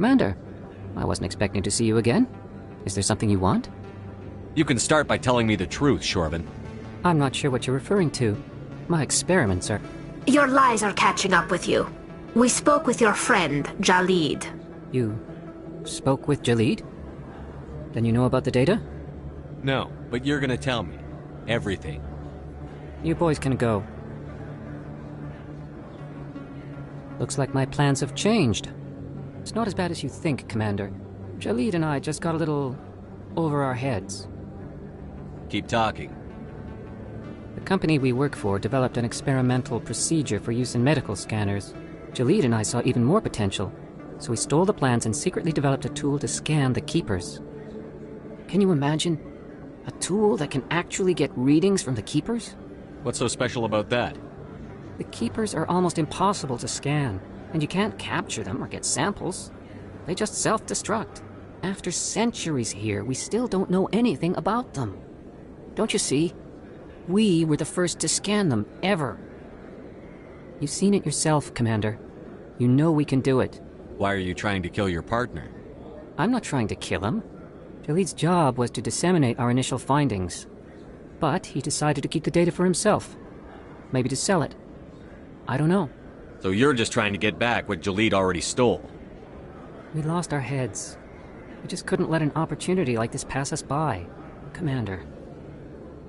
Commander, I wasn't expecting to see you again. Is there something you want? You can start by telling me the truth, Shorvin. I'm not sure what you're referring to. My experiments are... Your lies are catching up with you. We spoke with your friend, Jalid. You spoke with Jalid? Then you know about the data? No, but you're gonna tell me. Everything. You boys can go. Looks like my plans have changed. It's not as bad as you think, Commander. Jalid and I just got a little over our heads. Keep talking. The company we work for developed an experimental procedure for use in medical scanners. Jalid and I saw even more potential, so we stole the plans and secretly developed a tool to scan the Keepers. Can you imagine? A tool that can actually get readings from the Keepers? What's so special about that? The Keepers are almost impossible to scan, and you can't capture them or get samples. They just self-destruct. After centuries here, we still don't know anything about them. Don't you see? We were the first to scan them, ever. You've seen it yourself, Commander. You know we can do it. Why are you trying to kill your partner? I'm not trying to kill him. Jalid's job was to disseminate our initial findings. But he decided to keep the data for himself. Maybe to sell it. I don't know. So you're just trying to get back what Jalid already stole? We lost our heads. We just couldn't let an opportunity like this pass us by. Commander,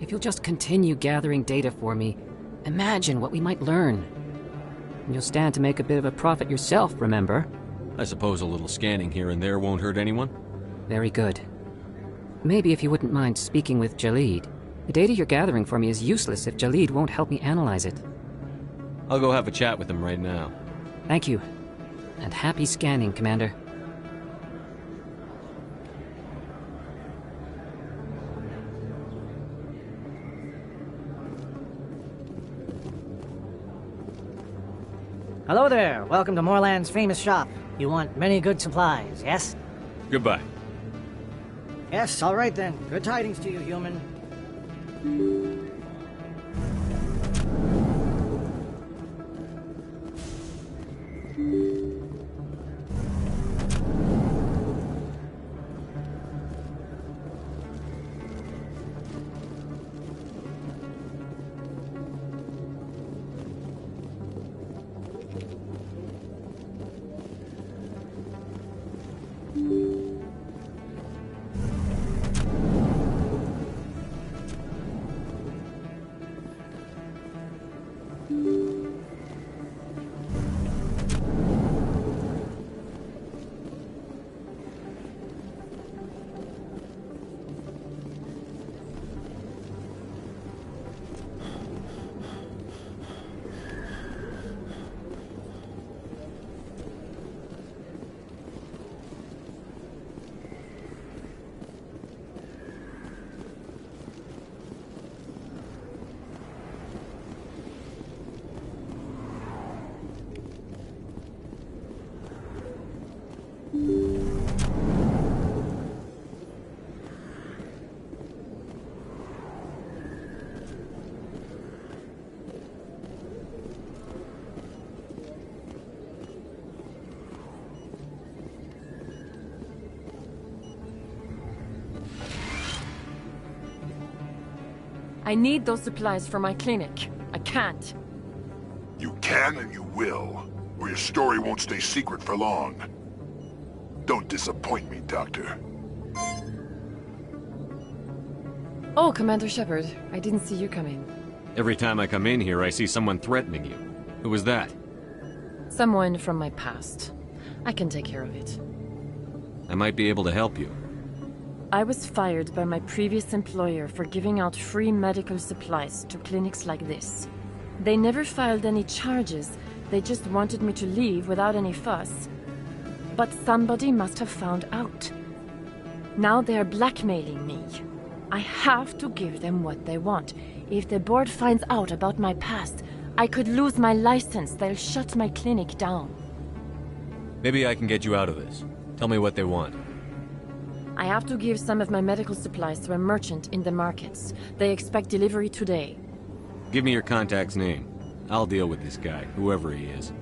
if you'll just continue gathering data for me, imagine what we might learn. And you'll stand to make a bit of a profit yourself, remember? I suppose a little scanning here and there won't hurt anyone? Very good. Maybe if you wouldn't mind speaking with Jalid. The data you're gathering for me is useless if Jalid won't help me analyze it. I'll go have a chat with him right now. Thank you. And happy scanning, Commander. Hello there. Welcome to Moorland's famous shop. You want many good supplies, yes? Goodbye. Yes, all right then. Good tidings to you, human. I need those supplies for my clinic. I can't. You can and you will, or your story won't stay secret for long. Don't disappoint me, Doctor. Oh, Commander Shepard, I didn't see you come in. Every time I come in here, I see someone threatening you. Who was that? Someone from my past. I can take care of it. I might be able to help you. I was fired by my previous employer for giving out free medical supplies to clinics like this. They never filed any charges, they just wanted me to leave without any fuss. But somebody must have found out. Now they are blackmailing me. I have to give them what they want. If the board finds out about my past, I could lose my license. They'll shut my clinic down. Maybe I can get you out of this. Tell me what they want. I have to give some of my medical supplies to a merchant in the markets. They expect delivery today. Give me your contact's name. I'll deal with this guy, whoever he is.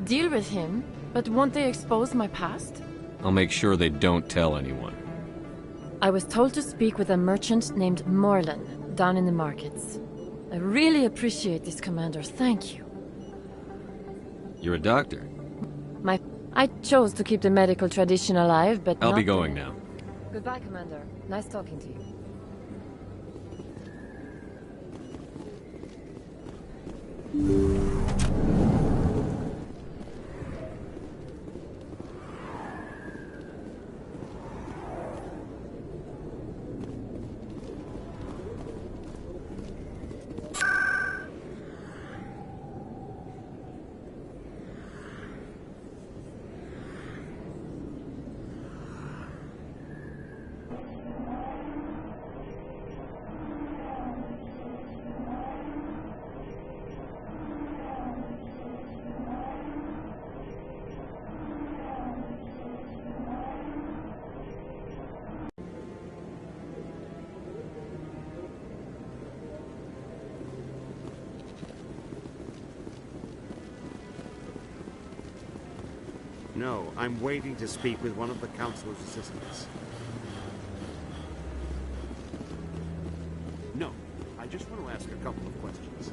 Deal with him? But won't they expose my past? I'll make sure they don't tell anyone. I was told to speak with a merchant named Morlan, down in the markets. I really appreciate this, Commander. Thank you. You're a doctor. I chose to keep the medical tradition alive, but I'll be not going now. Goodbye, Commander. Nice talking to you. No, I'm waiting to speak with one of the Councilor's assistants. No, I just want to ask a couple of questions.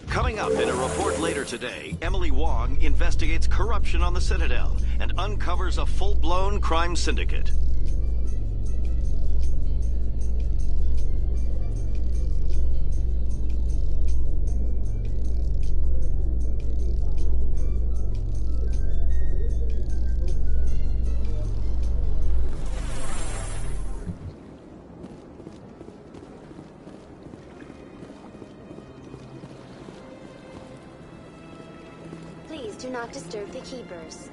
Coming up in a report later today, Emily Wong investigates corruption on the Citadel and uncovers a full-blown crime syndicate. Please do not disturb the keepers.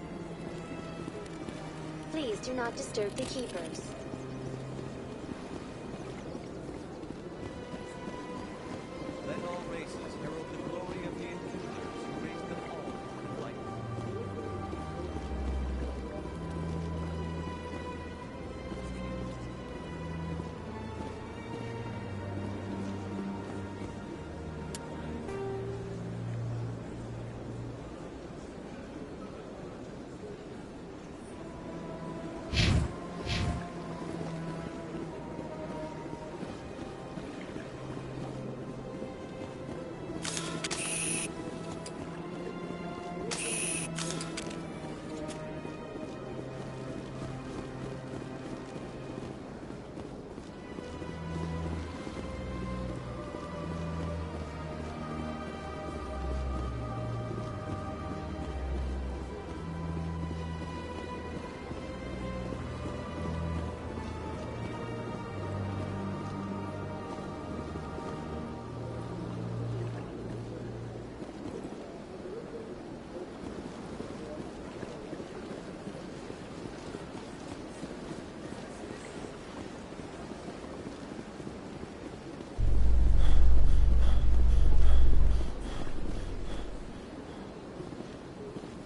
Please do not disturb the keepers. Let all races herald the glory of the Inquisitors who raised them all from the light.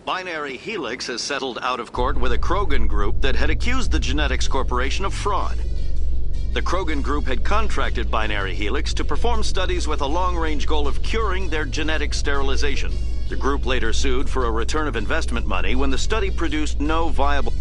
Binary Helix has settled out of court with a Krogan group that had accused the Genetics Corporation of fraud. The Krogan group had contracted Binary Helix to perform studies with a long-range goal of curing their genetic sterilization. The group later sued for a return of investment money when the study produced no viable...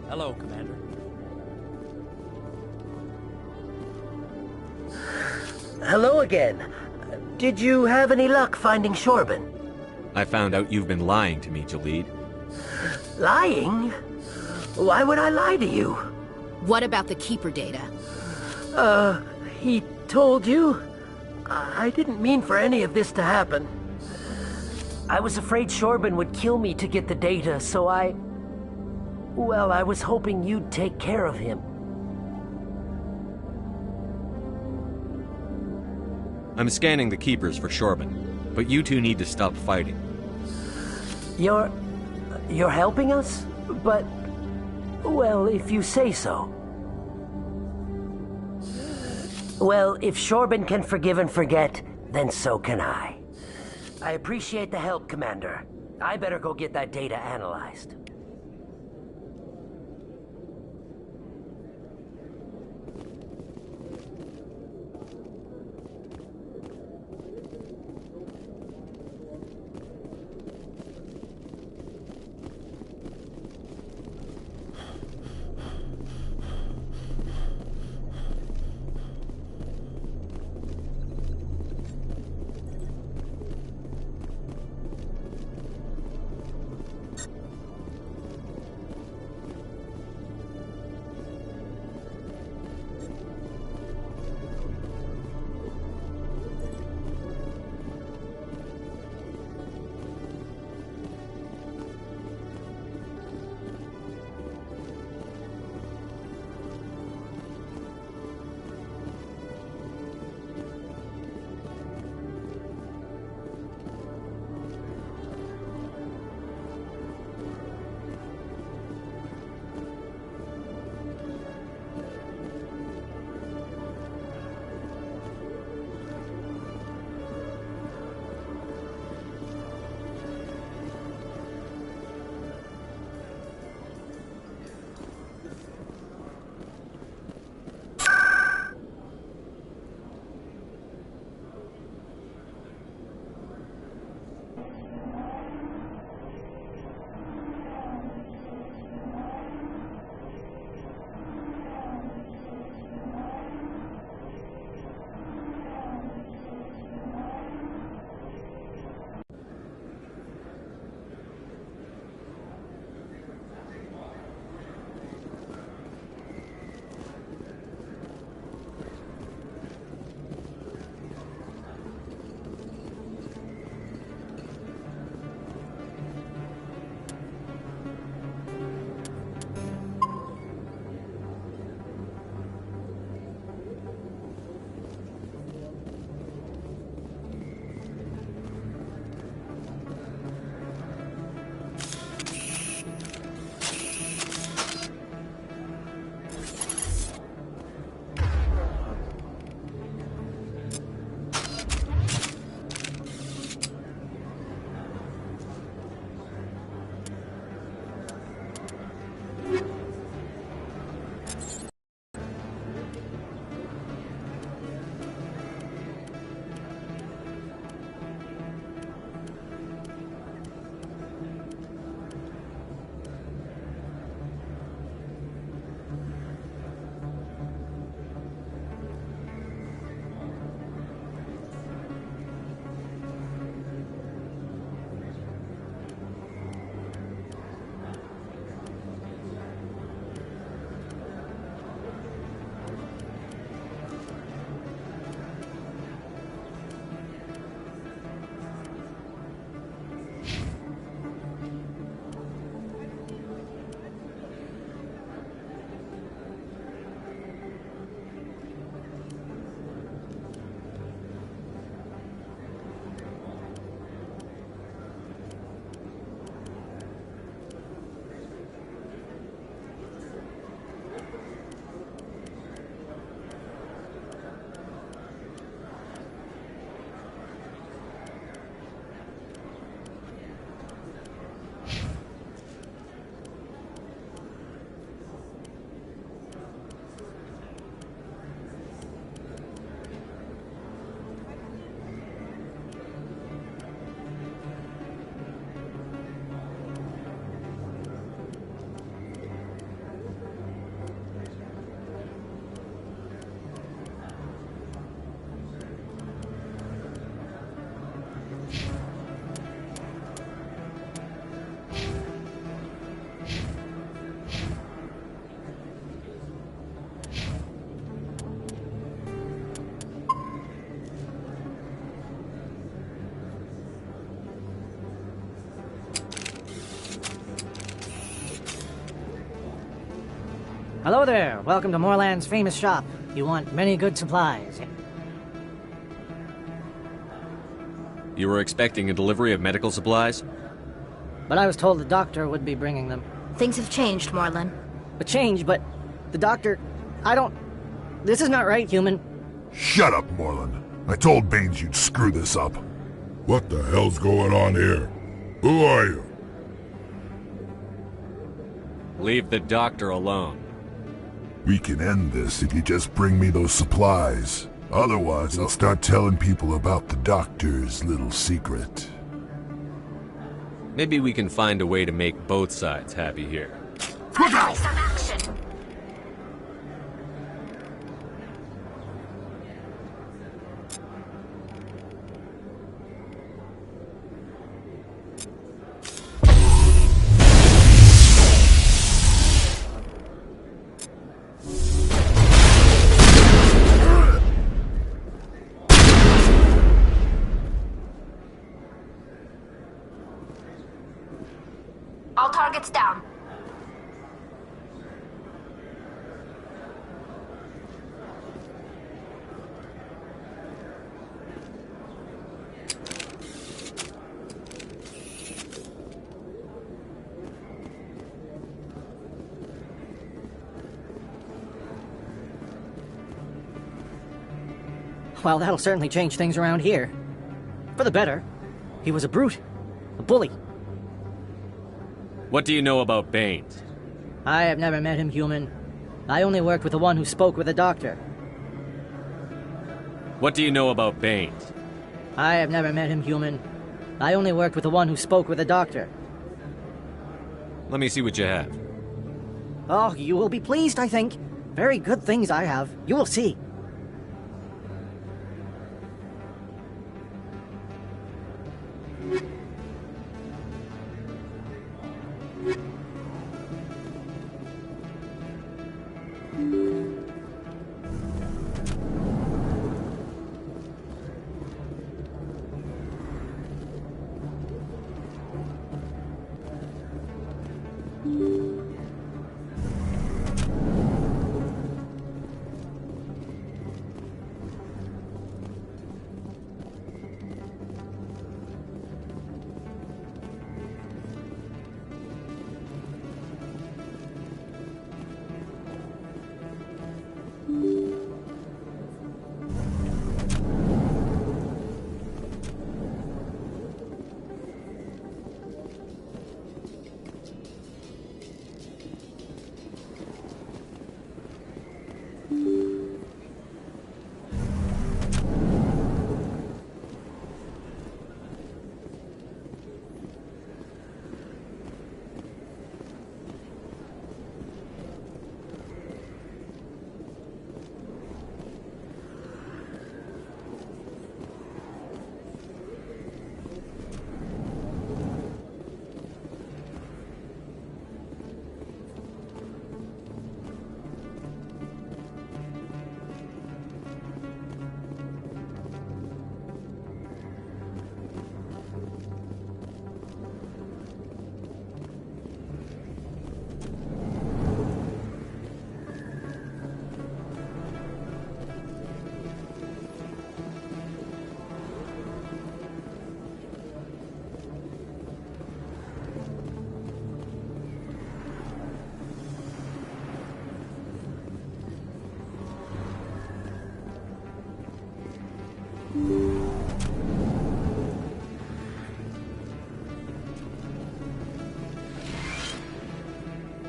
Hello, Commander. Hello again. Did you have any luck finding Shorban? I found out you've been lying to me, Jalid. Lying? Why would I lie to you? What about the Keeper data? He told you? I didn't mean for any of this to happen. I was afraid Shorban would kill me to get the data, so well, I was hoping you'd take care of him. I'm scanning the Keepers for Shorban, but you two need to stop fighting. You're helping us? But, well, if you say so. Well, if Shorban can forgive and forget, then so can I. I appreciate the help, Commander. I better go get that data analyzed. Hello there. Welcome to Moorland's famous shop. You want many good supplies. You were expecting a delivery of medical supplies? But I was told the doctor would be bringing them. Things have changed, Moorland. But the doctor... I don't... This is not right, human. Shut up, Moorland. I told Baines you'd screw this up. What the hell's going on here? Who are you? Leave the doctor alone. We can end this if you just bring me those supplies. Otherwise, I'll start telling people about the doctor's little secret. Maybe we can find a way to make both sides happy here. Look out! Some action! All targets down. Well, that'll certainly change things around here. For the better. He was a brute. A bully. What do you know about Baines? I have never met him, human. I only worked with the one who spoke with the doctor. What do you know about Baines? I have never met him, human. I only worked with the one who spoke with the doctor. Let me see what you have. Oh, you will be pleased, I think. Very good things I have. You will see.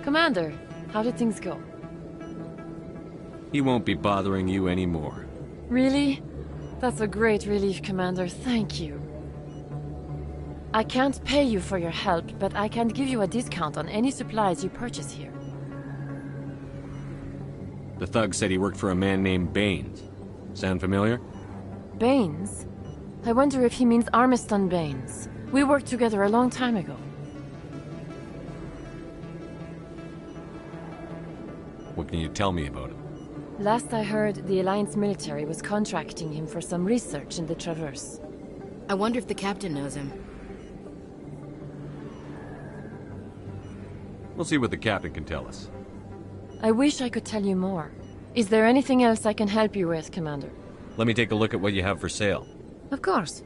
Commander, how did things go? He won't be bothering you anymore. Really? That's a great relief, Commander. Thank you. I can't pay you for your help, but I can give you a discount on any supplies you purchase here. The thug said he worked for a man named Baines. Sound familiar? Baines? I wonder if he means Armiston Baines. We worked together a long time ago. What can you tell me about him? Last I heard, the Alliance military was contracting him for some research in the Traverse. I wonder if the captain knows him. We'll see what the captain can tell us. I wish I could tell you more. Is there anything else I can help you with, Commander? Let me take a look at what you have for sale. Of course.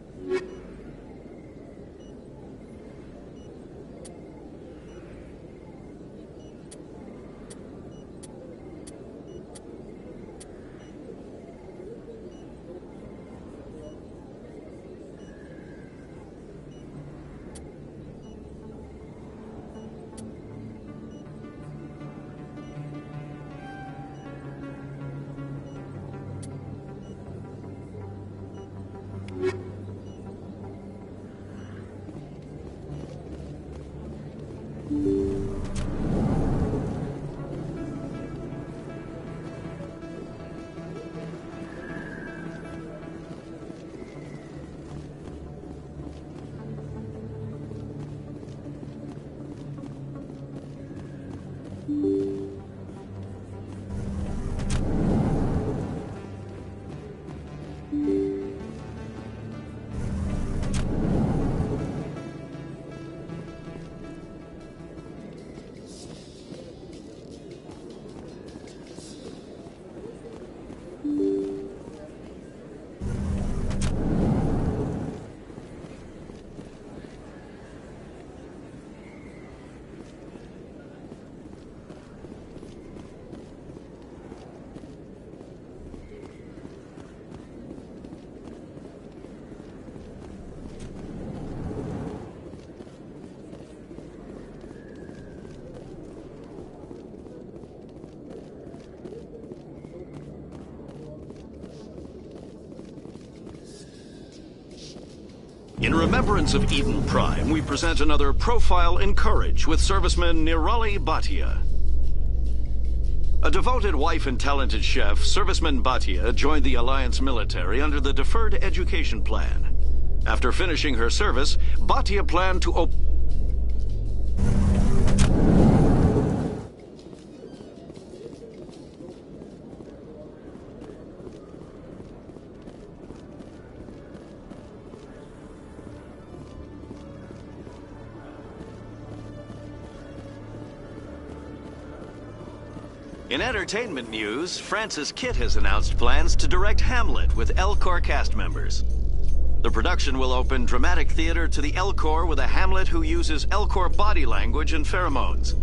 In remembrance of Eden Prime, we present another profile in courage with serviceman Nirali Bhatia. A devoted wife and talented chef, serviceman Bhatia joined the Alliance military under the Deferred Education Plan. After finishing her service, Bhatia planned to open In entertainment news, Francis Kitt has announced plans to direct Hamlet with L-Corps cast members. The production will open dramatic theater to the L-Corps with a Hamlet who uses L-Corps body language and pheromones.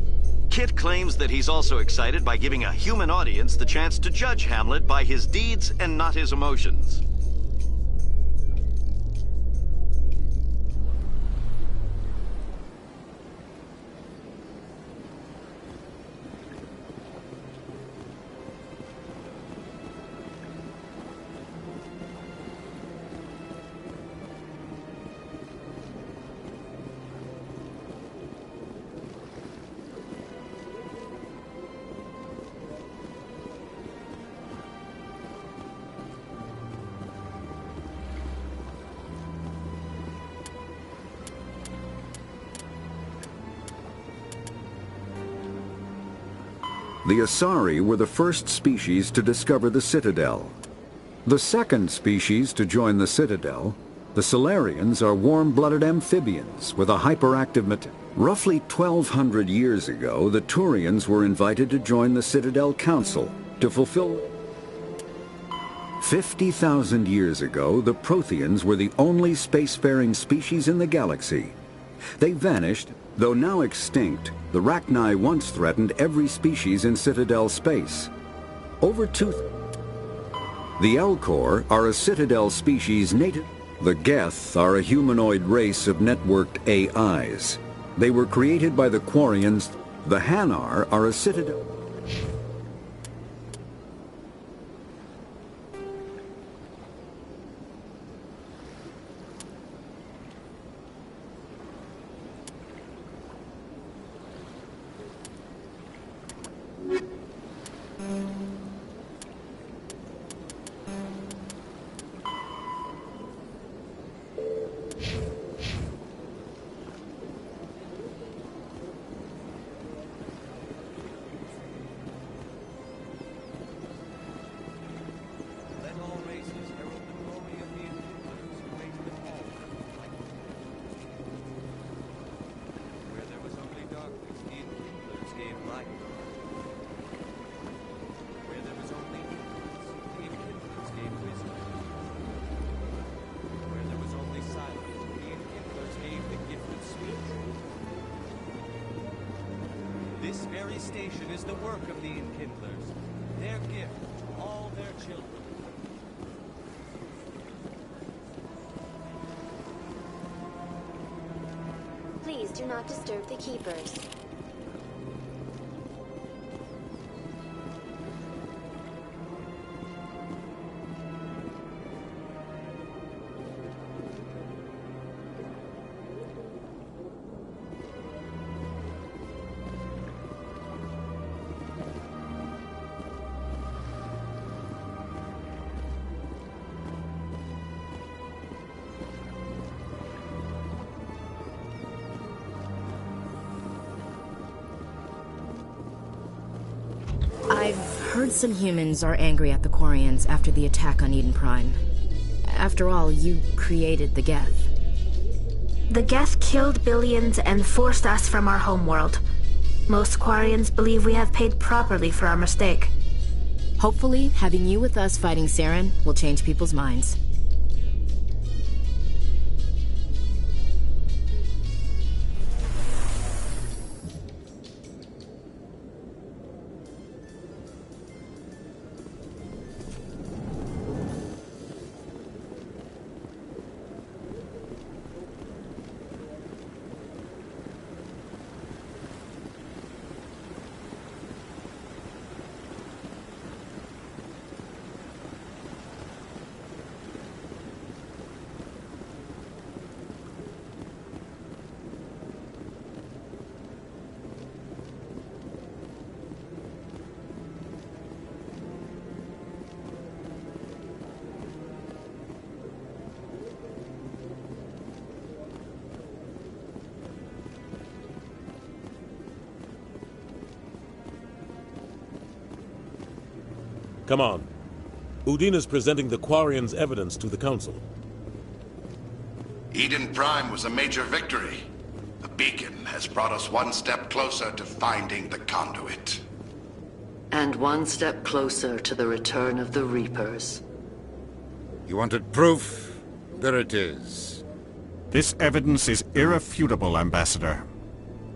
Kitt claims that he's also excited by giving a human audience the chance to judge Hamlet by his deeds and not his emotions. The Asari were the first species to discover the Citadel. The second species to join the Citadel, the Solarians, are warm-blooded amphibians with a hyperactive Roughly 1,200 years ago, the Turians were invited to join the Citadel Council to fulfill... 50,000 years ago, the Protheans were the only spacefaring species in the galaxy. They vanished. Though now extinct, the Rachni once threatened every species in Citadel space. The L-Corps are a Citadel species native. The Geth are a humanoid race of networked AIs. They were created by the Quarians. The Hanar are a Citadel... binary station is the work of the Enkindlers. Their gift to all their children. Please do not disturb the Keepers. I've heard some humans are angry at the Quarians after the attack on Eden Prime. After all, you created the Geth. The Geth killed billions and forced us from our homeworld. Most Quarians believe we have paid properly for our mistake. Hopefully, having you with us fighting Saren will change people's minds. Come on. Udine is presenting the Quarians' evidence to the Council. Eden Prime was a major victory. The beacon has brought us one step closer to finding the conduit. And one step closer to the return of the Reapers. You wanted proof? There it is. This evidence is irrefutable, Ambassador.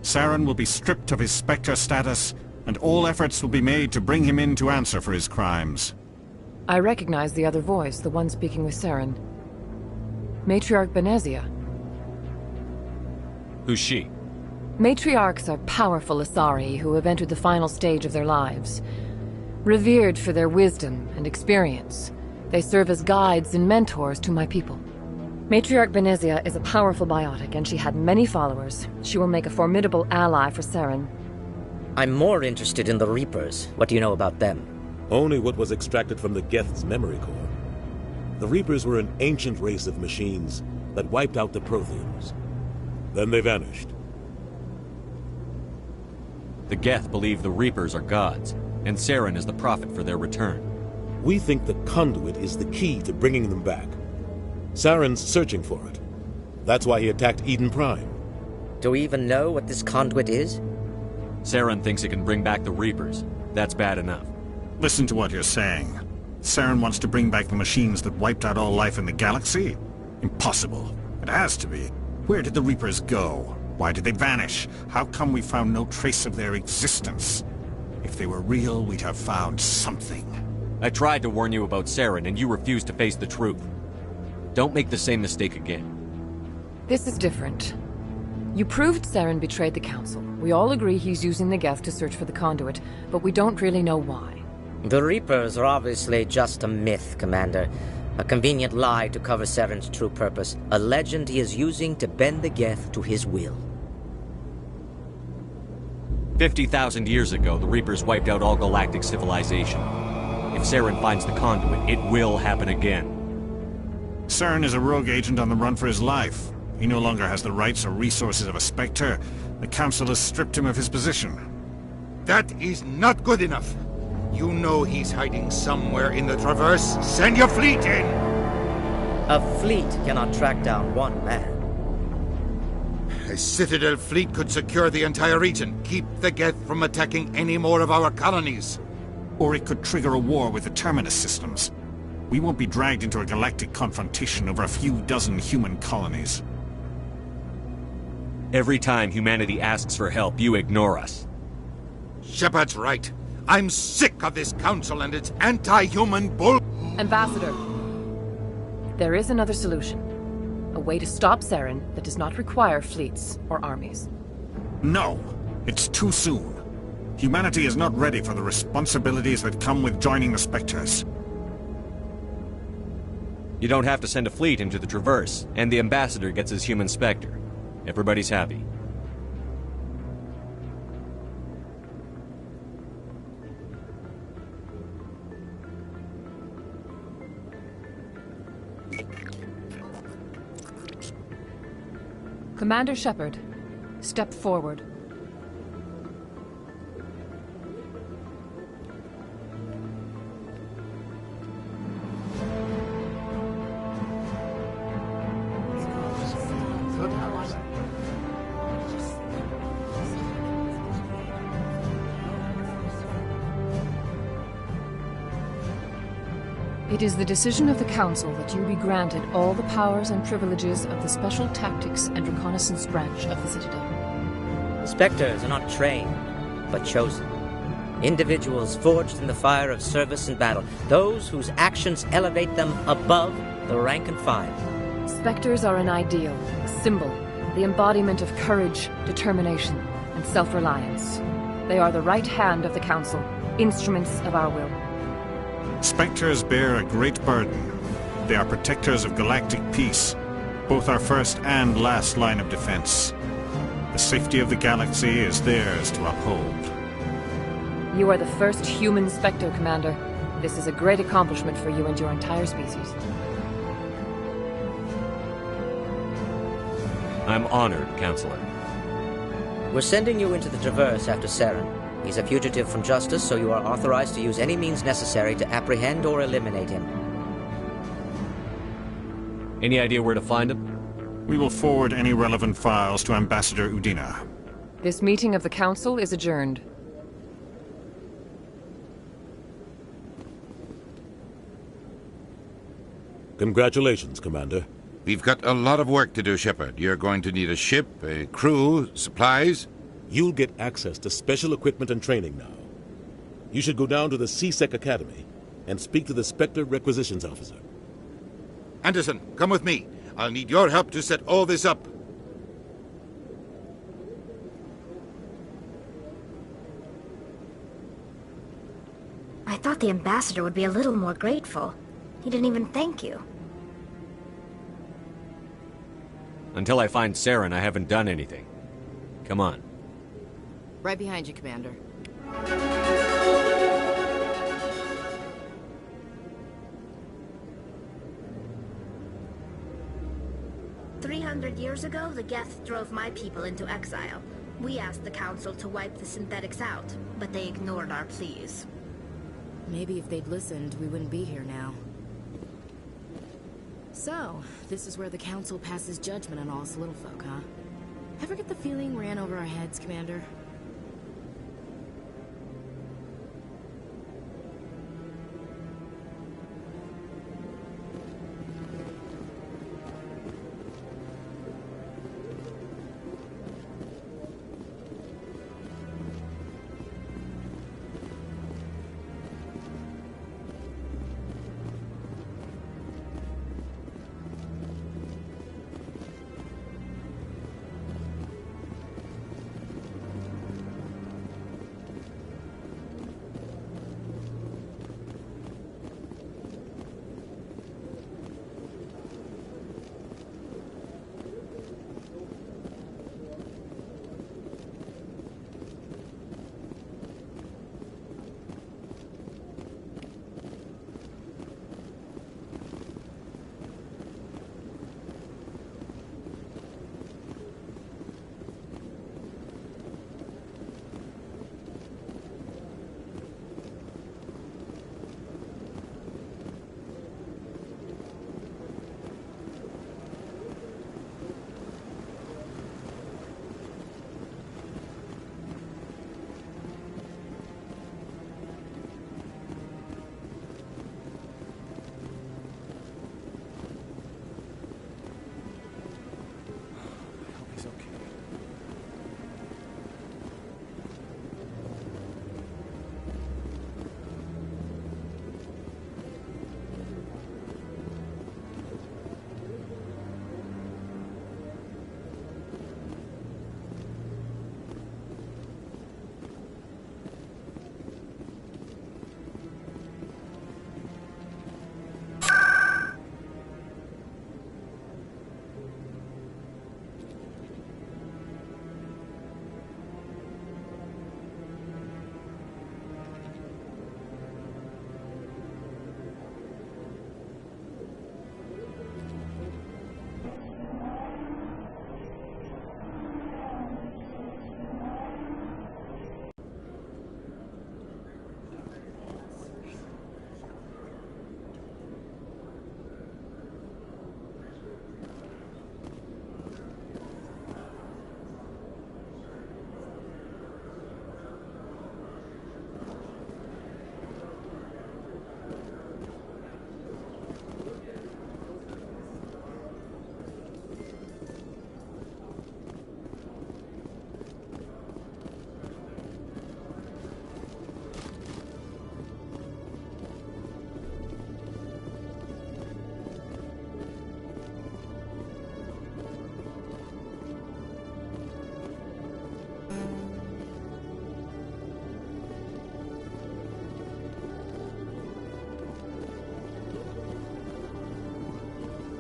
Saren will be stripped of his Spectre status, and all efforts will be made to bring him in to answer for his crimes. I recognize the other voice, the one speaking with Saren. Matriarch Benezia. Who's she? Matriarchs are powerful Asari who have entered the final stage of their lives. Revered for their wisdom and experience, they serve as guides and mentors to my people. Matriarch Benezia is a powerful biotic, and she had many followers. She will make a formidable ally for Saren. I'm more interested in the Reapers. What do you know about them? Only what was extracted from the Geth's memory core. The Reapers were an ancient race of machines that wiped out the Protheans. Then they vanished. The Geth believe the Reapers are gods, and Saren is the prophet for their return. We think the conduit is the key to bringing them back. Saren's searching for it. That's why he attacked Eden Prime. Do we even know what this conduit is? Saren thinks it can bring back the Reapers. That's bad enough. Listen to what you're saying. Saren wants to bring back the machines that wiped out all life in the galaxy? Impossible. It has to be. Where did the Reapers go? Why did they vanish? How come we found no trace of their existence? If they were real, we'd have found something. I tried to warn you about Saren, and you refused to face the truth. Don't make the same mistake again. This is different. You proved Saren betrayed the Council. We all agree he's using the Geth to search for the conduit, but we don't really know why. The Reapers are obviously just a myth, Commander. A convenient lie to cover Saren's true purpose. A legend he is using to bend the Geth to his will. 50,000 years ago, the Reapers wiped out all galactic civilization. If Saren finds the conduit, it will happen again. Saren is a rogue agent on the run for his life. He no longer has the rights or resources of a Spectre. The Council has stripped him of his position. That is not good enough. You know he's hiding somewhere in the Traverse. Send your fleet in! A fleet cannot track down one man. A Citadel fleet could secure the entire region, keep the Geth from attacking any more of our colonies. Or it could trigger a war with the Terminus systems. We won't be dragged into a galactic confrontation over a few dozen human colonies. Every time humanity asks for help, you ignore us. Shepard's right. I'm sick of this council and its anti-human bull... Ambassador, there is another solution. A way to stop Saren that does not require fleets or armies. No, it's too soon. Humanity is not ready for the responsibilities that come with joining the Spectres. You don't have to send a fleet into the Traverse, and the Ambassador gets his human Spectre. Everybody's happy. Commander Shepard, step forward. It is the decision of the Council that you be granted all the powers and privileges of the Special Tactics and Reconnaissance branch of the Citadel. Spectres are not trained, but chosen. Individuals forged in the fire of service and battle, those whose actions elevate them above the rank and file. Spectres are an ideal, a symbol, the embodiment of courage, determination, and self-reliance. They are the right hand of the Council, instruments of our will. Spectres bear a great burden. They are protectors of galactic peace, both our first and last line of defense. The safety of the galaxy is theirs to uphold. You are the first human Spectre, Commander. This is a great accomplishment for you and your entire species. I'm honored, Counselor. We're sending you into the Traverse after Saren. He's a fugitive from justice, so you are authorized to use any means necessary to apprehend or eliminate him. Any idea where to find him? We will forward any relevant files to Ambassador Udina. This meeting of the Council is adjourned. Congratulations, Commander. We've got a lot of work to do, Shepard. You're going to need a ship, a crew, supplies. You'll get access to special equipment and training now. You should go down to the C-Sec Academy and speak to the Spectre Requisitions Officer. Anderson, come with me. I'll need your help to set all this up. I thought the ambassador would be a little more grateful. He didn't even thank you. Until I find Saren, I haven't done anything. Come on. Right behind you, Commander. 300 years ago, the Geth drove my people into exile. We asked the Council to wipe the synthetics out, but they ignored our pleas. Maybe if they'd listened, we wouldn't be here now. So, this is where the Council passes judgment on all us little folk, huh? Ever get the feeling we're in over our heads, Commander?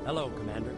Hello, Commander.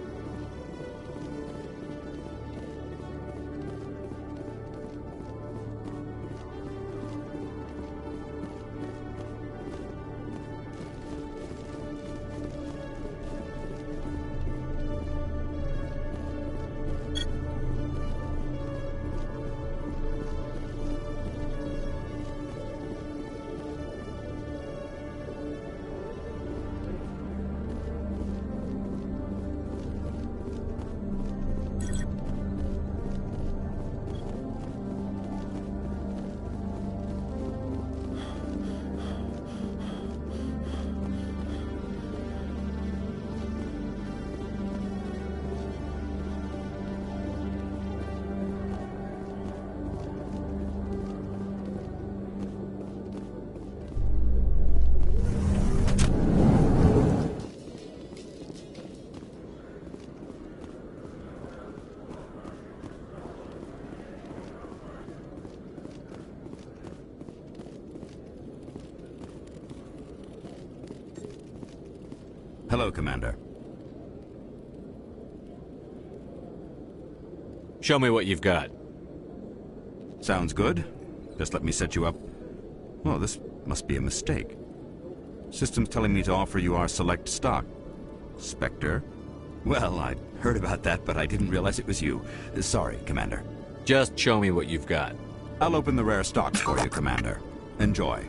Hello, Commander. Show me what you've got. Sounds good. Just let me set you up. Well, this must be a mistake. System's telling me to offer you our select stock. Spectre? Well, I'd heard about that, but I didn't realize it was you. Sorry, Commander. Just show me what you've got. I'll open the rare stocks for you, Commander. Enjoy.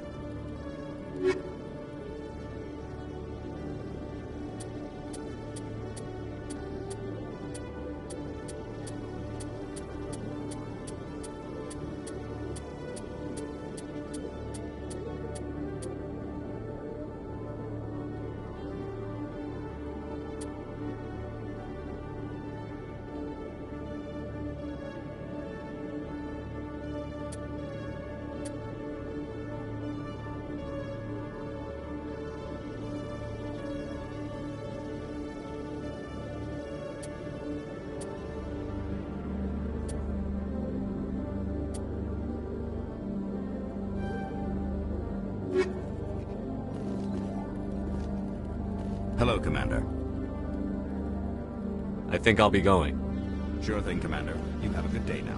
Hello, Commander. I think I'll be going. Sure thing, Commander. You have a good day now.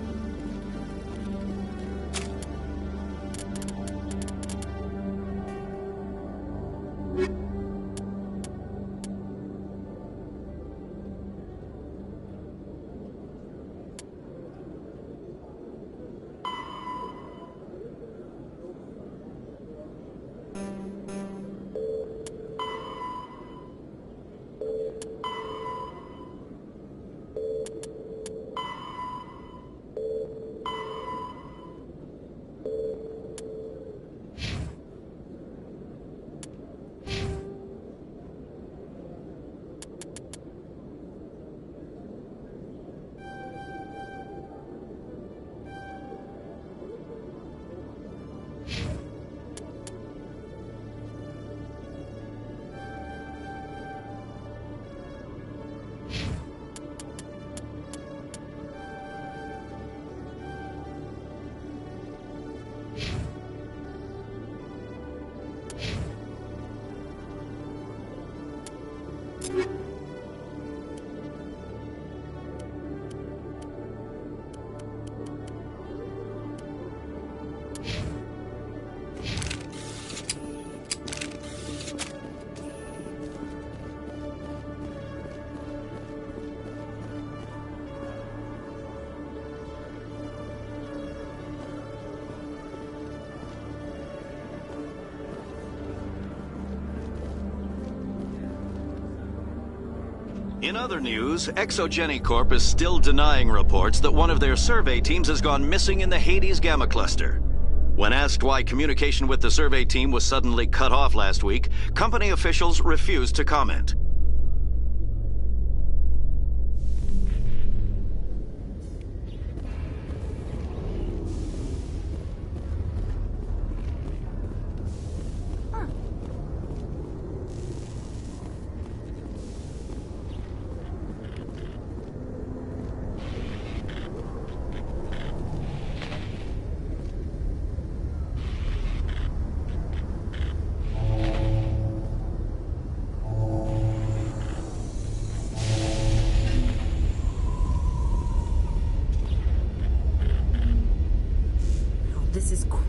In other news, Exogeny Corp is still denying reports that one of their survey teams has gone missing in the Hades Gamma Cluster. When asked why communication with the survey team was suddenly cut off last week, company officials refused to comment.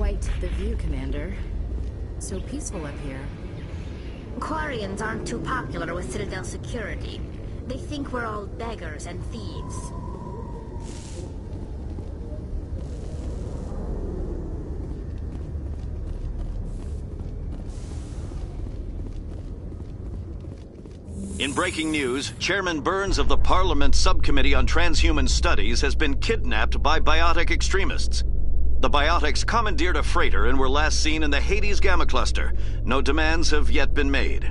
Quite the view, Commander. So peaceful up here. Quarians aren't too popular with Citadel security. They think we're all beggars and thieves. In breaking news, Chairman Burns of the Parliament Subcommittee on Transhuman Studies has been kidnapped by biotic extremists. The biotics commandeered a freighter and were last seen in the Hades Gamma Cluster. No demands have yet been made.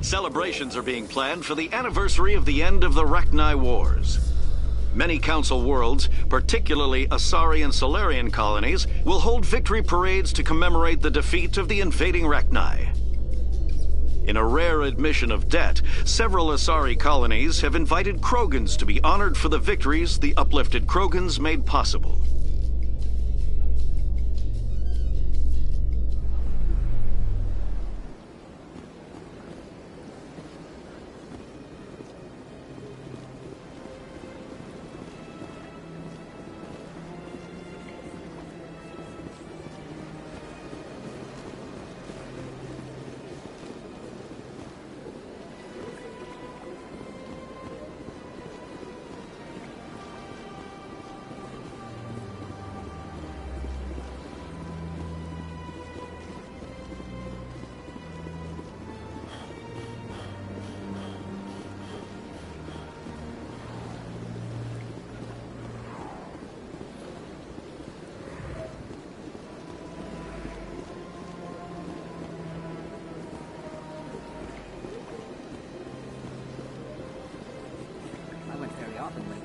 Celebrations are being planned for the anniversary of the end of the Rachni Wars. Many Council worlds, particularly Asari and Solarian colonies, will hold victory parades to commemorate the defeat of the invading Rachni. In a rare admission of debt, several Asari colonies have invited Krogans to be honored for the victories the uplifted Krogans made possible.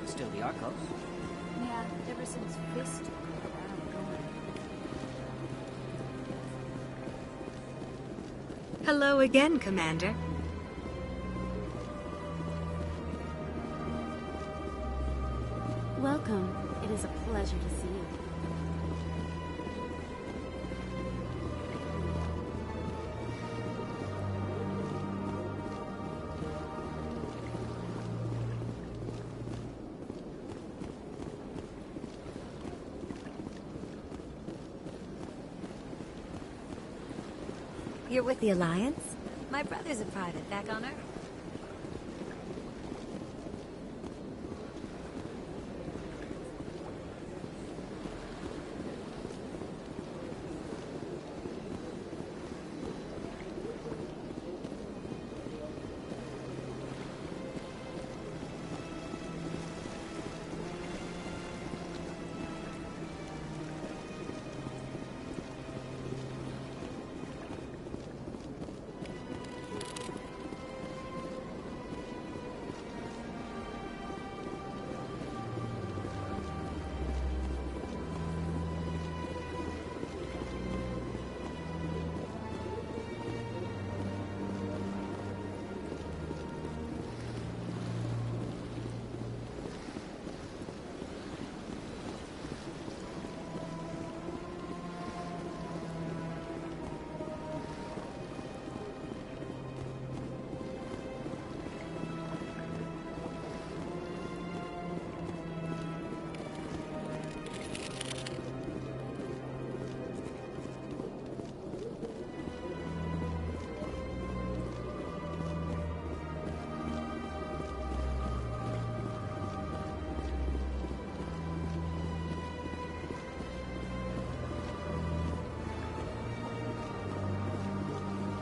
Still the Arcos. Yeah, ever since Fist took over. Hello again, Commander. Welcome. It is a pleasure to see you. You're with the Alliance? My brother's a private back on Earth.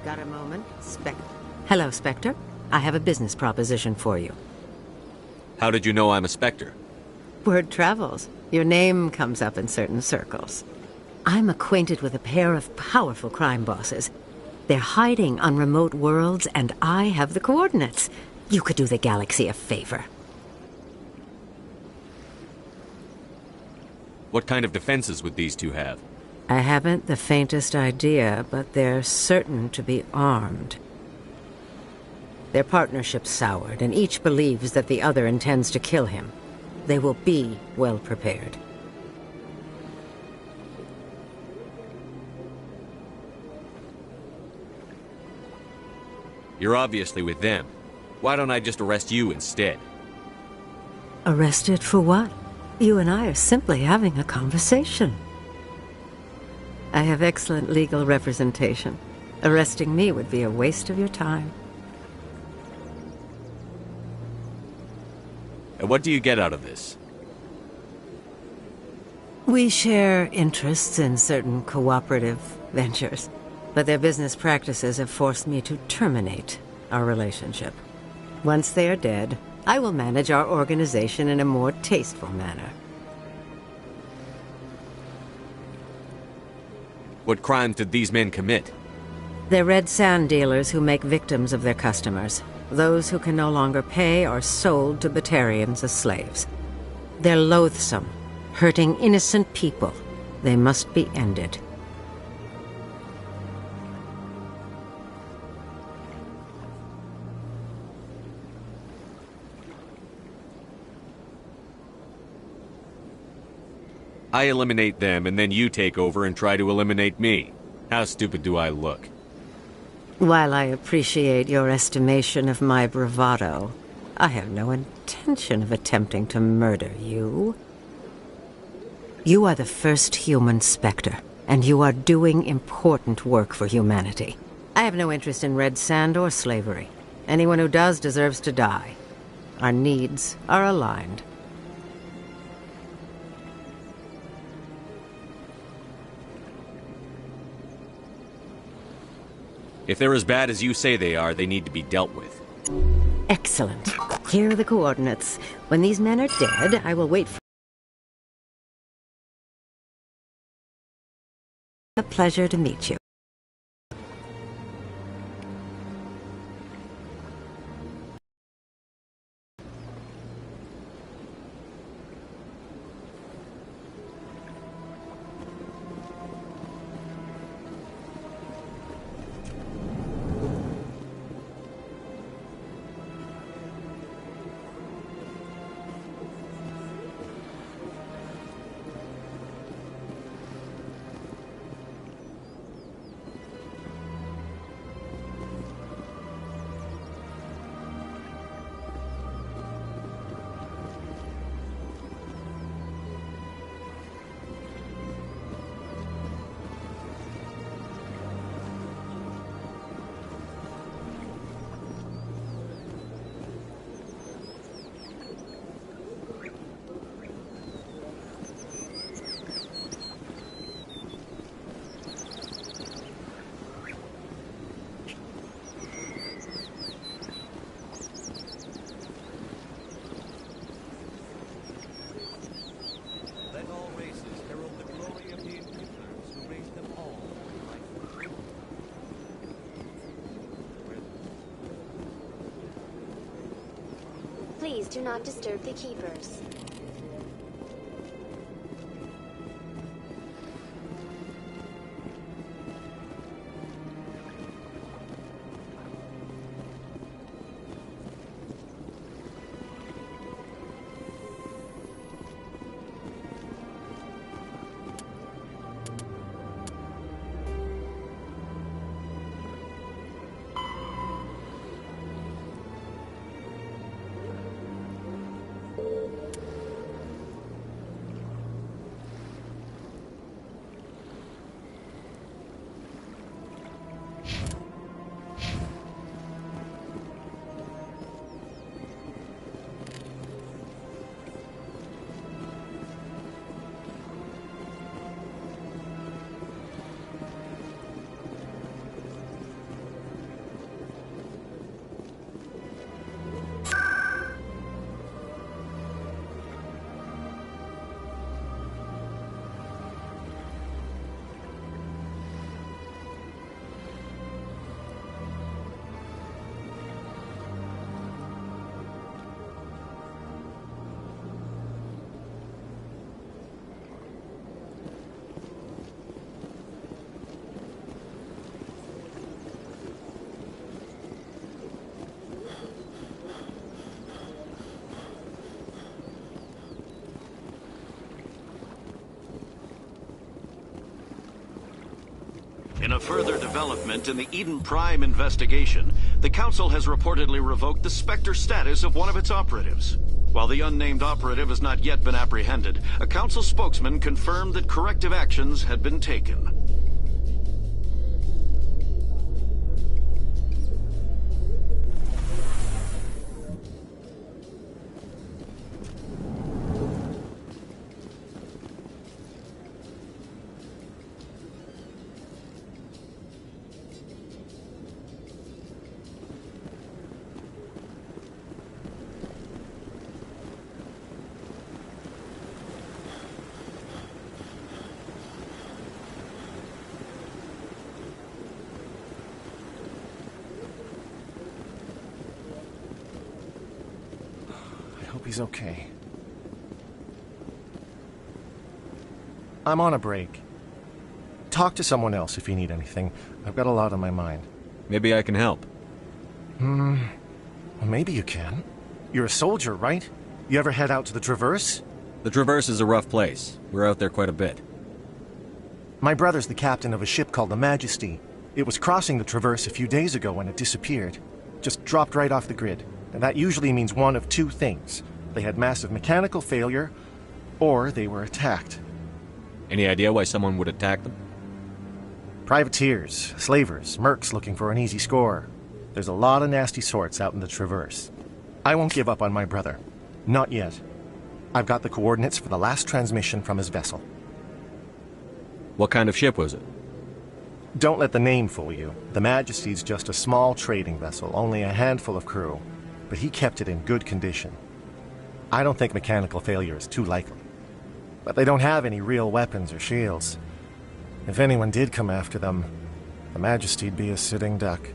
Got a moment? Hello, Spectre. I have a business proposition for you. How did you know I'm a Spectre? Word travels. Your name comes up in certain circles. I'm acquainted with a pair of powerful crime bosses. They're hiding on remote worlds, and I have the coordinates. You could do the galaxy a favor. What kind of defenses would these two have? I haven't the faintest idea, but they're certain to be armed. Their partnership's soured, and each believes that the other intends to kill him. They will be well prepared. You're obviously with them. Why don't I just arrest you instead? Arrested for what? You and I are simply having a conversation. I have excellent legal representation. Arresting me would be a waste of your time. And what do you get out of this? We share interests in certain cooperative ventures, but their business practices have forced me to terminate our relationship. Once they are dead, I will manage our organization in a more tasteful manner. What crimes did these men commit? They're red sand dealers who make victims of their customers. Those who can no longer pay are sold to Batarians as slaves. They're loathsome, hurting innocent people. They must be ended. I eliminate them, and then you take over and try to eliminate me. How stupid do I look? While I appreciate your estimation of my bravado, I have no intention of attempting to murder you. You are the first human Spectre, and you are doing important work for humanity. I have no interest in red sand or slavery. Anyone who does deserves to die. Our needs are aligned. If they're as bad as you say they are, they need to be dealt with. Excellent. Here are the coordinates. When these men are dead, I will wait for... A pleasure to meet you. Please do not disturb the keepers. In a further development in the Eden Prime investigation, the Council has reportedly revoked the Spectre status of one of its operatives. While the unnamed operative has not yet been apprehended, a Council spokesman confirmed that corrective actions had been taken. He's okay. I'm on a break. Talk to someone else if you need anything. I've got a lot on my mind. Maybe I can help. Well, maybe you can. You're a soldier, right? You ever head out to the Traverse? The Traverse is a rough place. We're out there quite a bit. My brother's the captain of a ship called the Majesty. It was crossing the Traverse a few days ago when it disappeared. Just dropped right off the grid. And that usually means one of two things. They had massive mechanical failure, or they were attacked. Any idea why someone would attack them? Privateers, slavers, mercs looking for an easy score. There's a lot of nasty sorts out in the Traverse. I won't give up on my brother. Not yet. I've got the coordinates for the last transmission from his vessel. What kind of ship was it? Don't let the name fool you. The Majesty's just a small trading vessel, only a handful of crew. But he kept it in good condition. I don't think mechanical failure is too likely. But they don't have any real weapons or shields. If anyone did come after them, the Majesty'd be a sitting duck.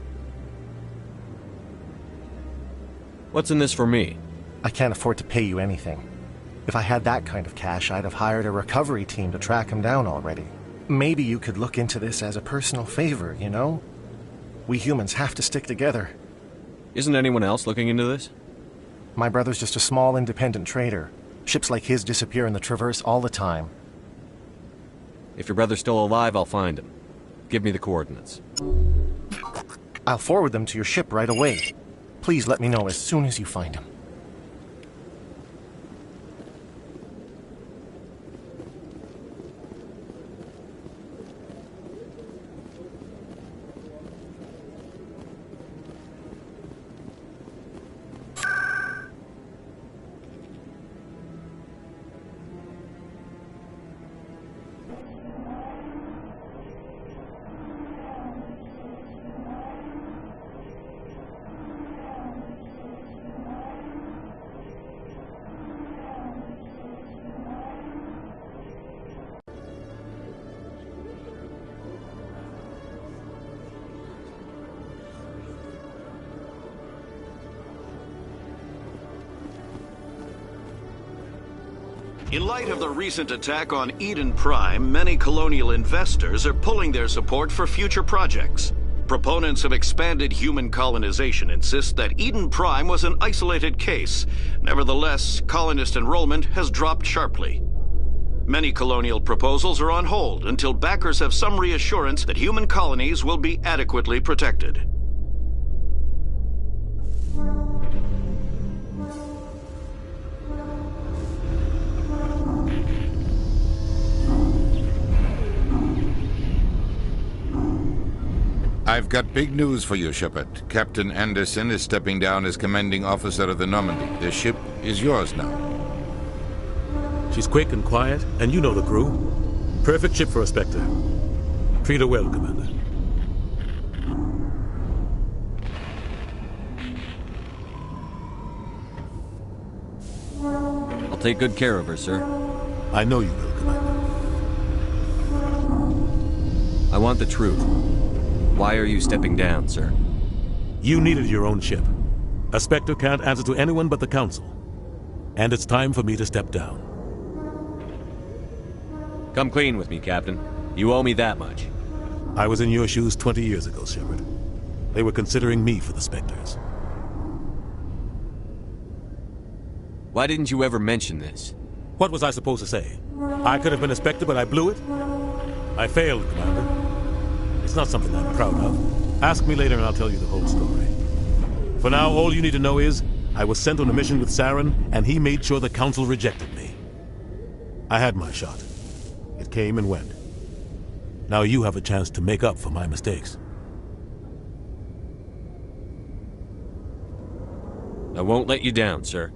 What's in this for me? I can't afford to pay you anything. If I had that kind of cash, I'd have hired a recovery team to track him down already. Maybe you could look into this as a personal favor, you know? We humans have to stick together. Isn't anyone else looking into this? My brother's just a small independent trader. Ships like his disappear in the Traverse all the time. If your brother's still alive, I'll find him. Give me the coordinates. I'll forward them to your ship right away. Please let me know as soon as you find him. In light of the recent attack on Eden Prime, many colonial investors are pulling their support for future projects. Proponents of expanded human colonization insist that Eden Prime was an isolated case. Nevertheless, colonist enrollment has dropped sharply. Many colonial proposals are on hold until backers have some reassurance that human colonies will be adequately protected. I've got big news for you, Shepard. Captain Anderson is stepping down as commanding officer of the Normandy. The ship is yours now. She's quick and quiet, and you know the crew. Perfect ship for a Spectre. Treat her well, Commander. I'll take good care of her, sir. I know you will, Commander. I want the truth. Why are you stepping down, sir? You needed your own ship. A Spectre can't answer to anyone but the Council. And it's time for me to step down. Come clean with me, Captain. You owe me that much. I was in your shoes 20 years ago, Shepard. They were considering me for the Spectres. Why didn't you ever mention this? What was I supposed to say? I could have been a Spectre, but I blew it? I failed, Commander. It's not something I'm proud of. Ask me later and I'll tell you the whole story. For now, all you need to know is, I was sent on a mission with Saren, and he made sure the Council rejected me. I had my shot. It came and went. Now you have a chance to make up for my mistakes. I won't let you down, sir.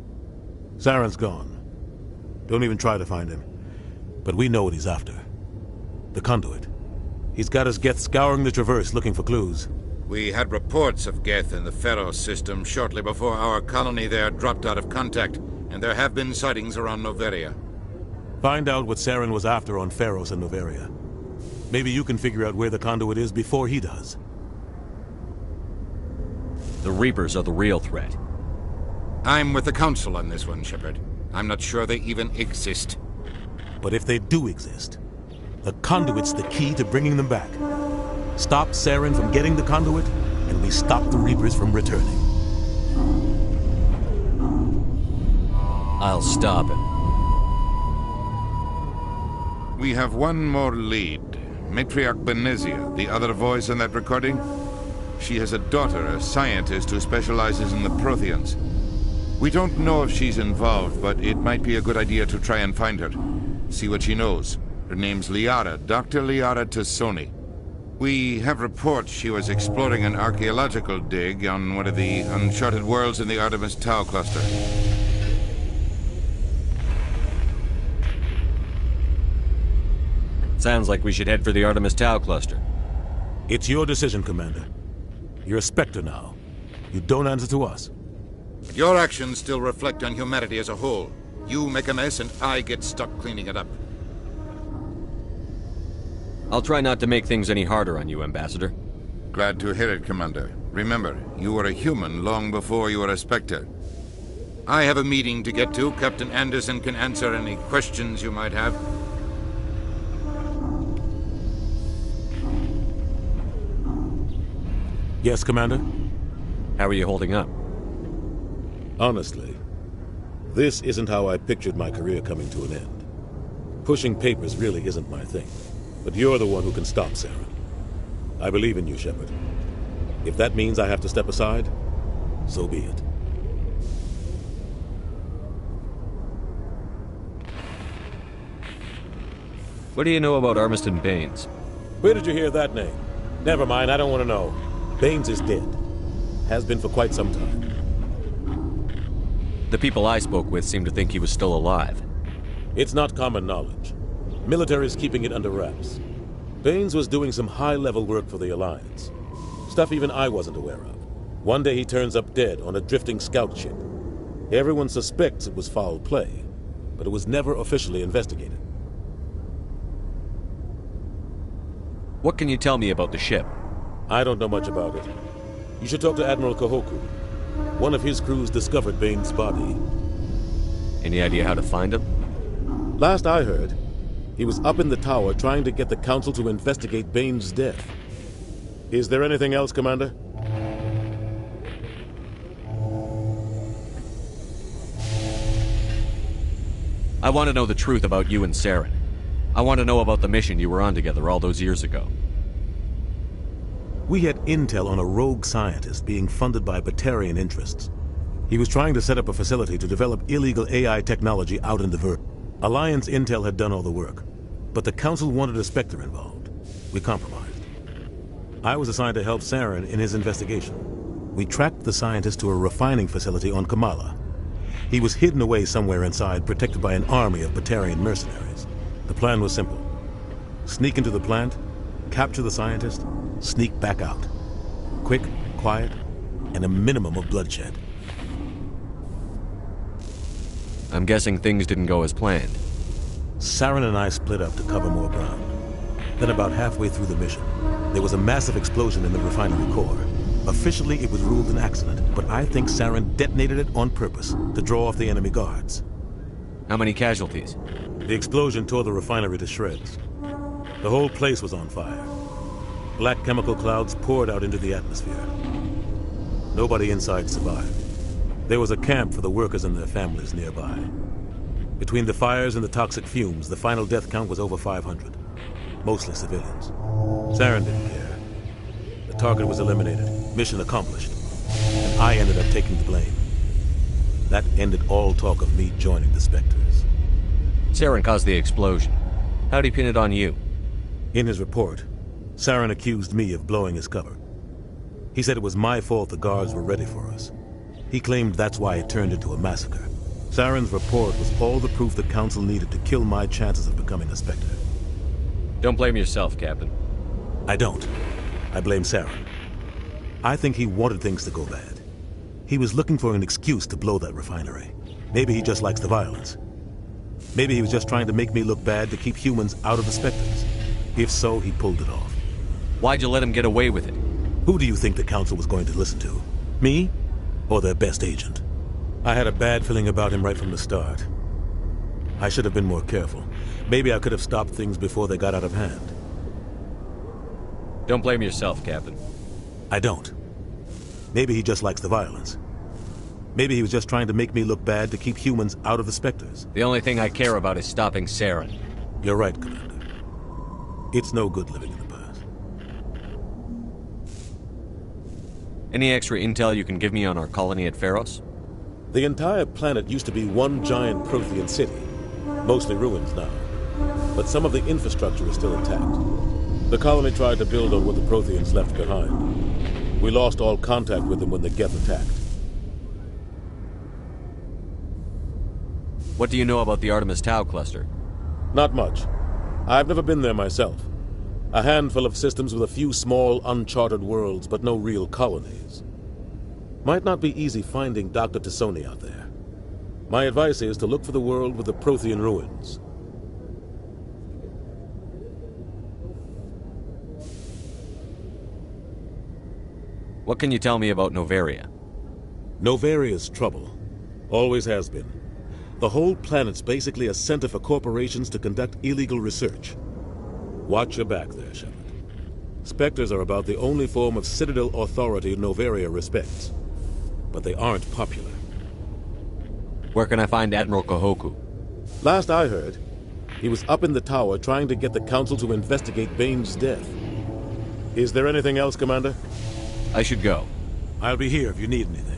Saren's gone. Don't even try to find him. But we know what he's after. The conduit. He's got his Geth scouring the Traverse looking for clues. We had reports of Geth in the Pharos system shortly before our colony there dropped out of contact, and there have been sightings around Noveria. Find out what Saren was after on Pharos and Noveria. Maybe you can figure out where the conduit is before he does. The Reapers are the real threat. I'm with the Council on this one, Shepard. I'm not sure they even exist. But if they do exist, the conduit's the key to bringing them back. Stop Saren from getting the conduit, and we stop the Reapers from returning. I'll stop him. We have one more lead. Matriarch Benezia, the other voice in that recording. She has a daughter, a scientist who specializes in the Protheans. We don't know if she's involved, but it might be a good idea to try and find her. See what she knows. Her name's Liara, Dr. Liara Tassoni. We have reports she was exploring an archaeological dig on one of the uncharted worlds in the Artemis Tau cluster. Sounds like we should head for the Artemis Tau cluster. It's your decision, Commander. You're a Spectre now. You don't answer to us. But your actions still reflect on humanity as a whole. You make a mess and I get stuck cleaning it up. I'll try not to make things any harder on you, Ambassador. Glad to hear it, Commander. Remember, you were a human long before you were a Spectre. I have a meeting to get to. Captain Anderson can answer any questions you might have. Yes, Commander? How are you holding up? Honestly, this isn't how I pictured my career coming to an end. Pushing papers really isn't my thing. But you're the one who can stop Saren. I believe in you, Shepard. If that means I have to step aside, so be it. What do you know about Armiston Baines? Where did you hear that name? Never mind, I don't want to know. Baines is dead. Has been for quite some time. The people I spoke with seem to think he was still alive. It's not common knowledge. Military's keeping it under wraps. Baines was doing some high-level work for the Alliance. Stuff even I wasn't aware of. One day he turns up dead on a drifting scout ship. Everyone suspects it was foul play, but it was never officially investigated. What can you tell me about the ship? I don't know much about it. You should talk to Admiral Kahoku. One of his crews discovered Baines' body. Any idea how to find him? Last I heard, he was up in the tower trying to get the Council to investigate Baines' death. Is there anything else, Commander? I want to know the truth about you and Saren. I want to know about the mission you were on together all those years ago. We had intel on a rogue scientist being funded by Batarian interests. He was trying to set up a facility to develop illegal AI technology out in the Vert. Alliance intel had done all the work, but the Council wanted a Spectre involved. We compromised. I was assigned to help Saren in his investigation. We tracked the scientist to a refining facility on Kamala. He was hidden away somewhere inside, protected by an army of Batarian mercenaries. The plan was simple. Sneak into the plant, capture the scientist, sneak back out. Quick, quiet, and a minimum of bloodshed. I'm guessing things didn't go as planned. Saren and I split up to cover more ground. Then about halfway through the mission, there was a massive explosion in the refinery core. Officially, it was ruled an accident, but I think Saren detonated it on purpose to draw off the enemy guards. How many casualties? The explosion tore the refinery to shreds. The whole place was on fire. Black chemical clouds poured out into the atmosphere. Nobody inside survived. There was a camp for the workers and their families nearby. Between the fires and the toxic fumes, the final death count was over 500. Mostly civilians. Saren didn't care. Target was eliminated. Mission accomplished. And I ended up taking the blame. That ended all talk of me joining the Spectres. Saren caused the explosion. How'd he pin it on you? In his report, Saren accused me of blowing his cover. He said it was my fault the guards were ready for us. He claimed that's why it turned into a massacre. Saren's report was all the proof the Council needed to kill my chances of becoming a Spectre. Don't blame yourself, Captain. I don't. I blame Saren. I think he wanted things to go bad. He was looking for an excuse to blow that refinery. Maybe he just likes the violence. Maybe he was just trying to make me look bad to keep humans out of the Spectres. If so, he pulled it off. Why'd you let him get away with it? Who do you think the Council was going to listen to? Me? Or their best agent? I had a bad feeling about him right from the start. I should have been more careful. Maybe I could have stopped things before they got out of hand. Don't blame yourself, Captain. I don't. Maybe he just likes the violence. Maybe he was just trying to make me look bad to keep humans out of the Spectres. The only thing I care about is stopping Saren. You're right, Commander. It's no good living in the past. Any extra intel you can give me on our colony at Pharos? The entire planet used to be one giant Prothean city. Mostly ruins now. But some of the infrastructure is still intact. The colony tried to build on what the Protheans left behind. We lost all contact with them when the Geth attacked. What do you know about the Artemis Tau cluster? Not much. I've never been there myself. A handful of systems with a few small, uncharted worlds, but no real colonies. Might not be easy finding Dr. Tassoni out there. My advice is to look for the world with the Prothean ruins. What can you tell me about Novaria? Novaria's trouble. Always has been. The whole planet's basically a center for corporations to conduct illegal research. Watch your back there, Shepard. Spectres are about the only form of Citadel authority Novaria respects. But they aren't popular. Where can I find Admiral Kahoku? Last I heard, he was up in the tower trying to get the Council to investigate Bane's death. Is there anything else, Commander? I should go. I'll be here if you need anything.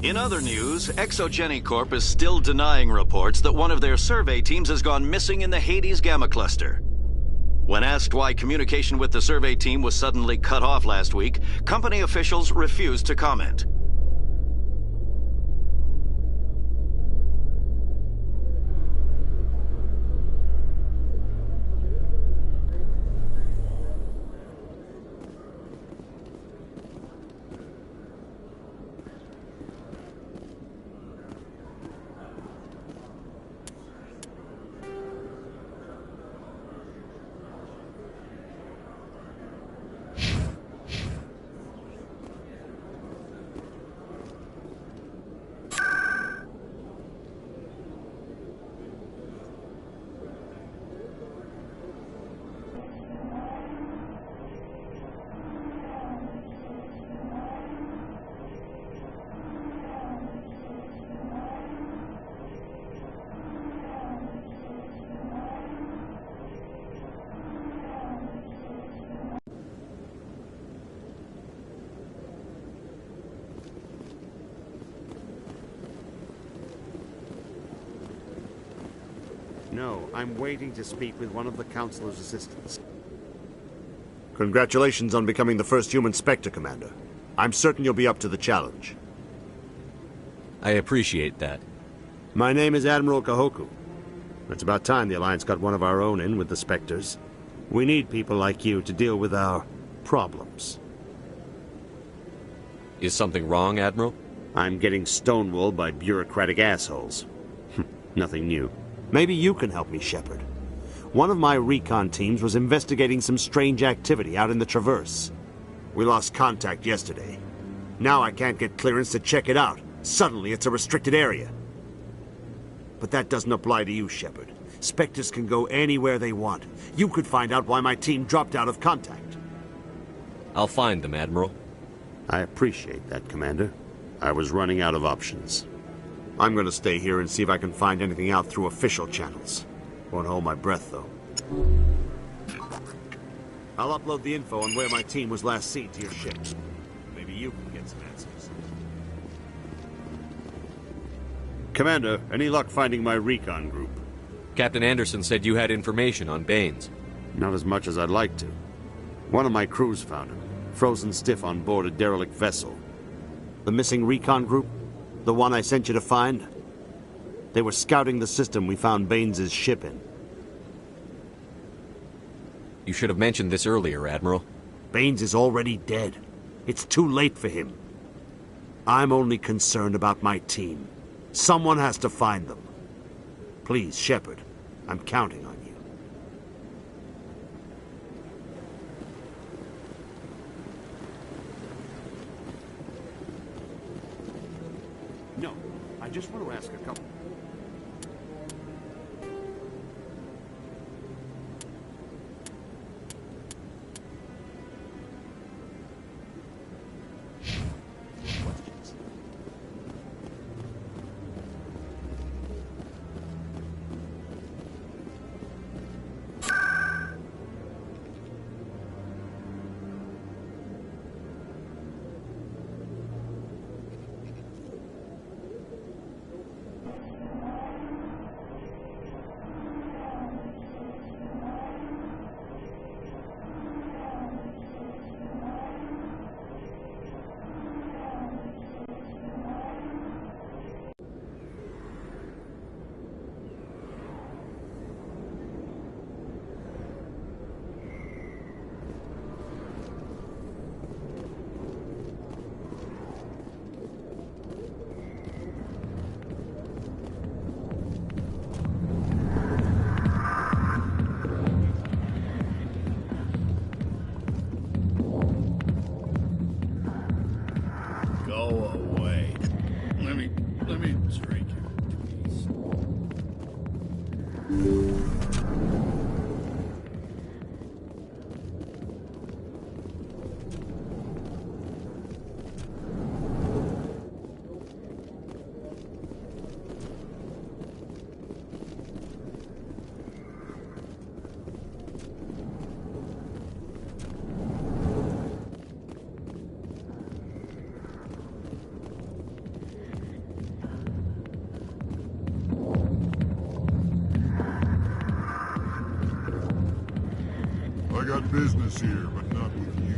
In other news, Exogeny Corp is still denying reports that one of their survey teams has gone missing in the Hades Gamma Cluster. When asked why communication with the survey team was suddenly cut off last week, company officials refused to comment. No, I'm waiting to speak with one of the Councilor's assistants. Congratulations on becoming the first human Spectre, Commander. I'm certain you'll be up to the challenge. I appreciate that. My name is Admiral Kahoku. It's about time the Alliance got one of our own in with the Spectres. We need people like you to deal with our problems. Is something wrong, Admiral? I'm getting stonewalled by bureaucratic assholes. Nothing new. Maybe you can help me, Shepard. One of my recon teams was investigating some strange activity out in the Traverse. We lost contact yesterday. Now I can't get clearance to check it out. Suddenly it's a restricted area. But that doesn't apply to you, Shepard. Spectres can go anywhere they want. You could find out why my team dropped out of contact. I'll find them, Admiral. I appreciate that, Commander. I was running out of options. I'm going to stay here and see if I can find anything out through official channels. Won't hold my breath, though. I'll upload the info on where my team was last seen to your ship. Maybe you can get some answers. Commander, any luck finding my recon group? Captain Anderson said you had information on Baines. Not as much as I'd like to. One of my crews found him, frozen stiff on board a derelict vessel. The missing recon group? The one I sent you to find? They were scouting the system we found Baines' ship in. You should have mentioned this earlier, Admiral. Baines is already dead. It's too late for him. I'm only concerned about my team. Someone has to find them. Please, Shepard, I'm counting on you. No, I just want to ask a couple. I got business here, but not with you.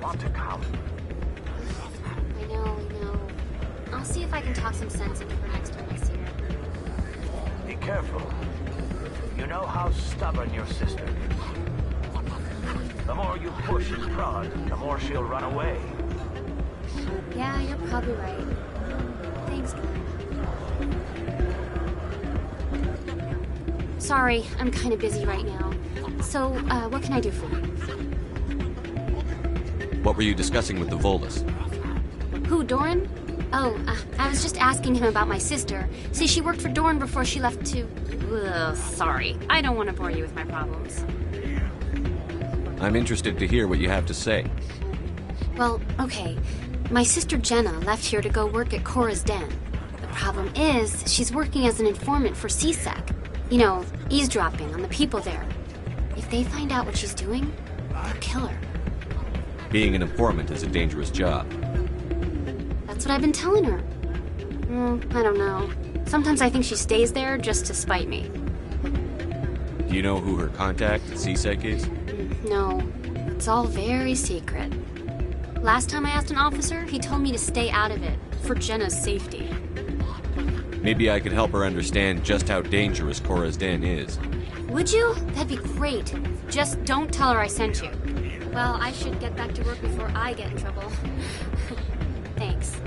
want to come. I know. I'll see if I can talk some sense into her next time I see her. Be careful. You know how stubborn your sister is. The more you push and prod, the more she'll run away. Yeah, you're probably right. Thanks, Glenn. Sorry, I'm kind of busy right now. So, what can I do for you? What were you discussing with the Volus? Who, Doran? Oh, I was just asking him about my sister. See, she worked for Doran before she left to... Ugh, sorry. I don't want to bore you with my problems. I'm interested to hear what you have to say. Well, okay. My sister Jenna left here to go work at Cora's Den. The problem is, she's working as an informant for CSEC. You know, eavesdropping on the people there. If they find out what she's doing, they'll kill her. Being an informant is a dangerous job. That's what I've been telling her. I don't know. Sometimes I think she stays there just to spite me. Do you know who her contact at CSEC is? No. It's all very secret. Last time I asked an officer, he told me to stay out of it, for Jenna's safety. Maybe I could help her understand just how dangerous Cora's Den is. Would you? That'd be great. Just don't tell her I sent you. Well, I should get back to work before I get in trouble. Thanks.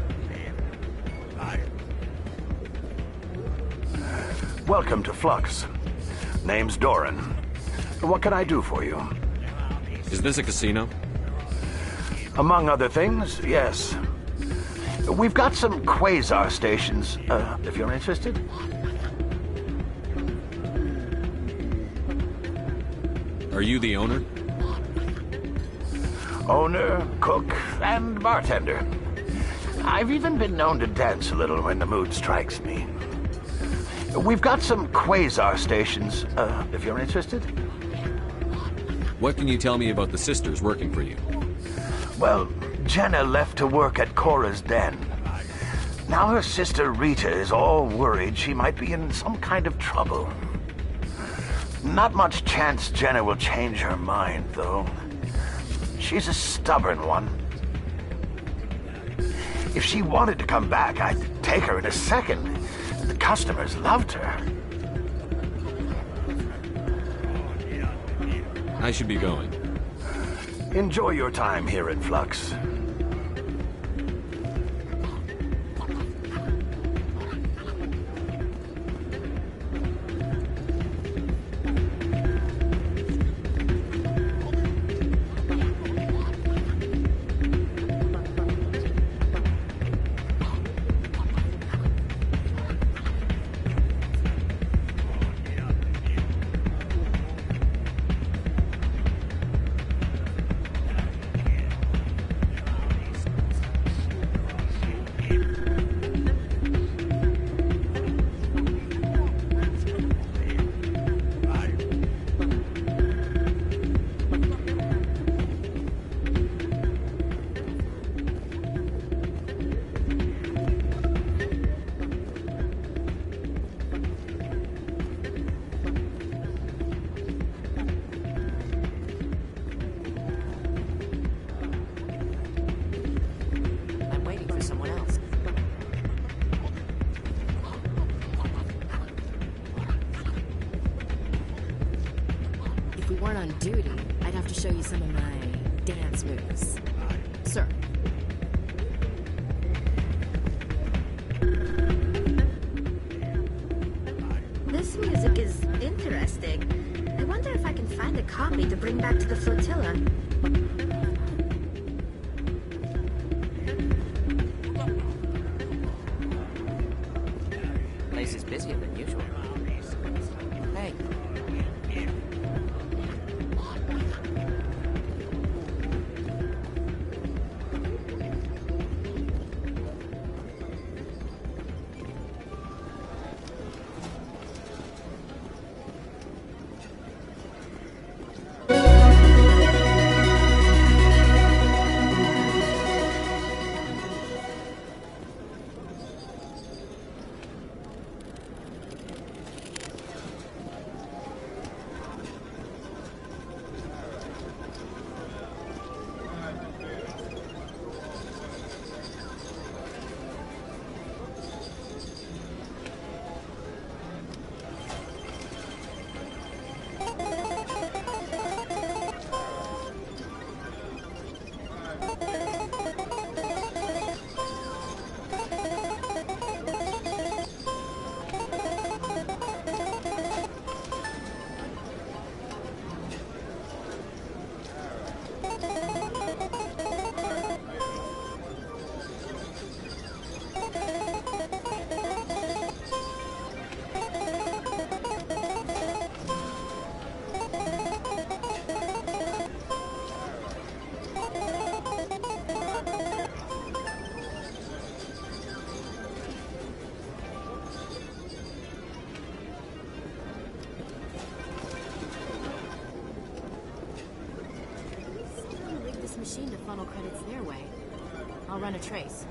Welcome to Flux. Name's Doran. What can I do for you? Is this a casino? Among other things, yes. We've got some quasar stations, if you're interested. Are you the owner? Owner, cook, and bartender. I've even been known to dance a little when the mood strikes me. We've got some quasar stations, if you're interested. What can you tell me about the sisters working for you? Well, Jenna left to work at Cora's Den. Now her sister Rita is all worried she might be in some kind of trouble. Not much chance Jenna will change her mind, though. She's a stubborn one. If she wanted to come back, I'd take her in a second. The customers loved her. I should be going. Enjoy your time here in Flux. On duty, I'd have to show you some of my dance moves. Sir. This music is interesting. I wonder if I can find a copy to bring back to the flotilla. Place is busier than usual. Hey. credits their way. I'll run a trace.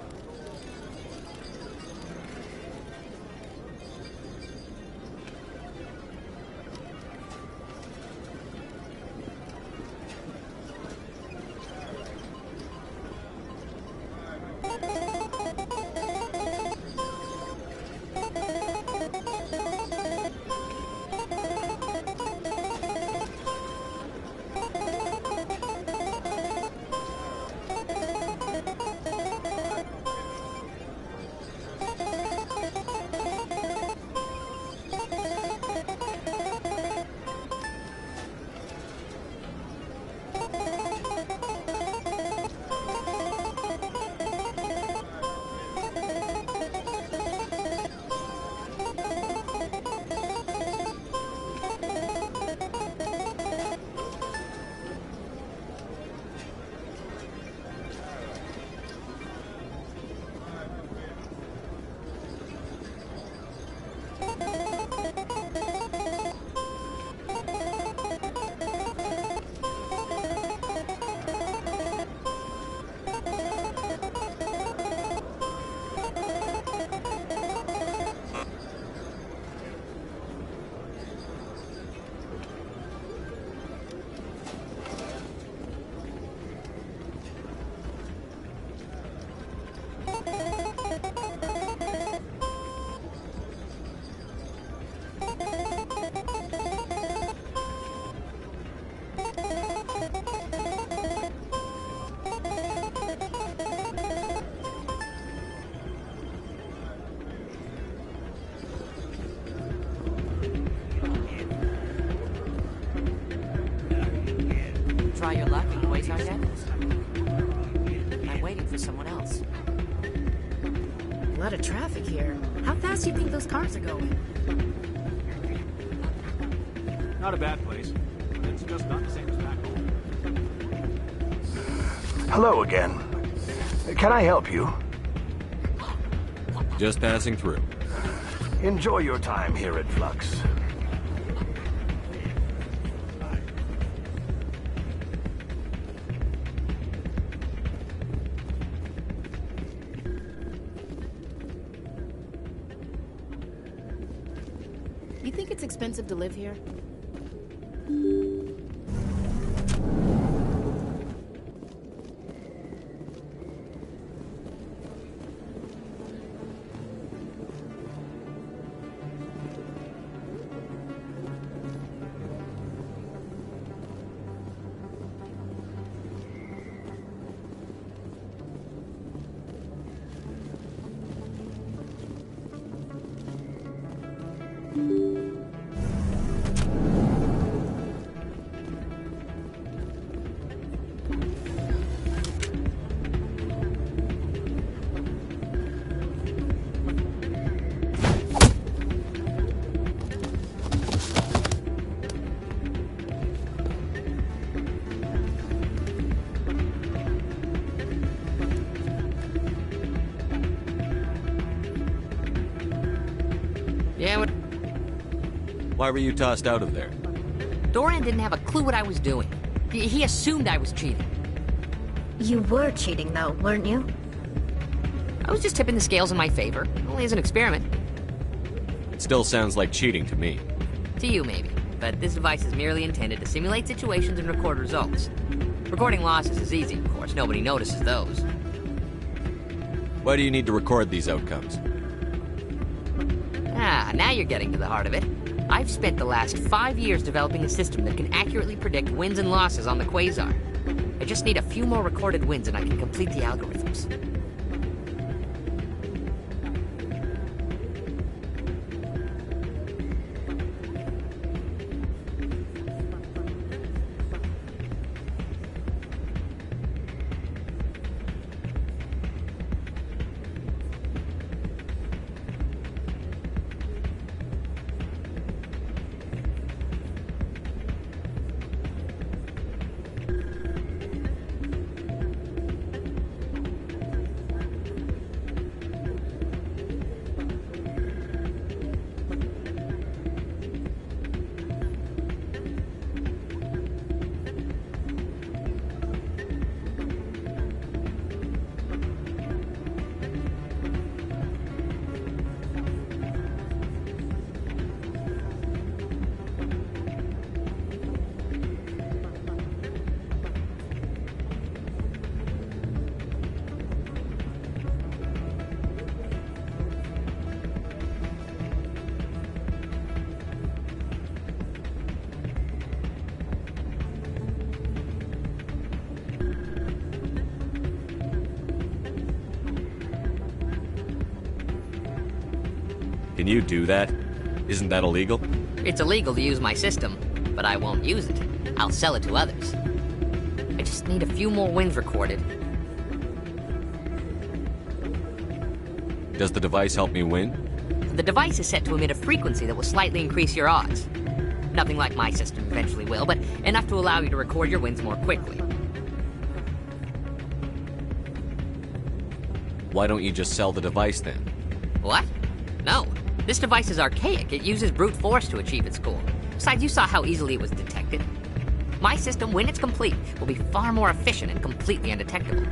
Try your luck in Quasar Depths. I'm waiting for someone else. A lot of traffic here. How fast do you think those cars are going? Not a bad place. It's just not the same as back home. Hello again. Can I help you? Just passing through. Enjoy your time here at Flux. You think it's expensive to live here? Why were you tossed out of there? Doran didn't have a clue what I was doing. He assumed I was cheating. You were cheating, though, weren't you? I was just tipping the scales in my favor, only as an experiment. It still sounds like cheating to me. To you, maybe. But this device is merely intended to simulate situations and record results. Recording losses is easy, of course. Nobody notices those. Why do you need to record these outcomes? Ah, now you're getting to the heart of it. I've spent the last 5 years developing a system that can accurately predict wins and losses on the Quasar. I just need a few more recorded wins and I can complete the algorithms. Can you do that? Isn't that illegal? It's illegal to use my system, but I won't use it. I'll sell it to others. I just need a few more wins recorded. Does the device help me win? The device is set to emit a frequency that will slightly increase your odds. Nothing like my system eventually will, but enough to allow you to record your wins more quickly. Why don't you just sell the device then? What? No. This device is archaic. It uses brute force to achieve its goal. Besides, you saw how easily it was detected. My system, when it's complete, will be far more efficient and completely undetectable.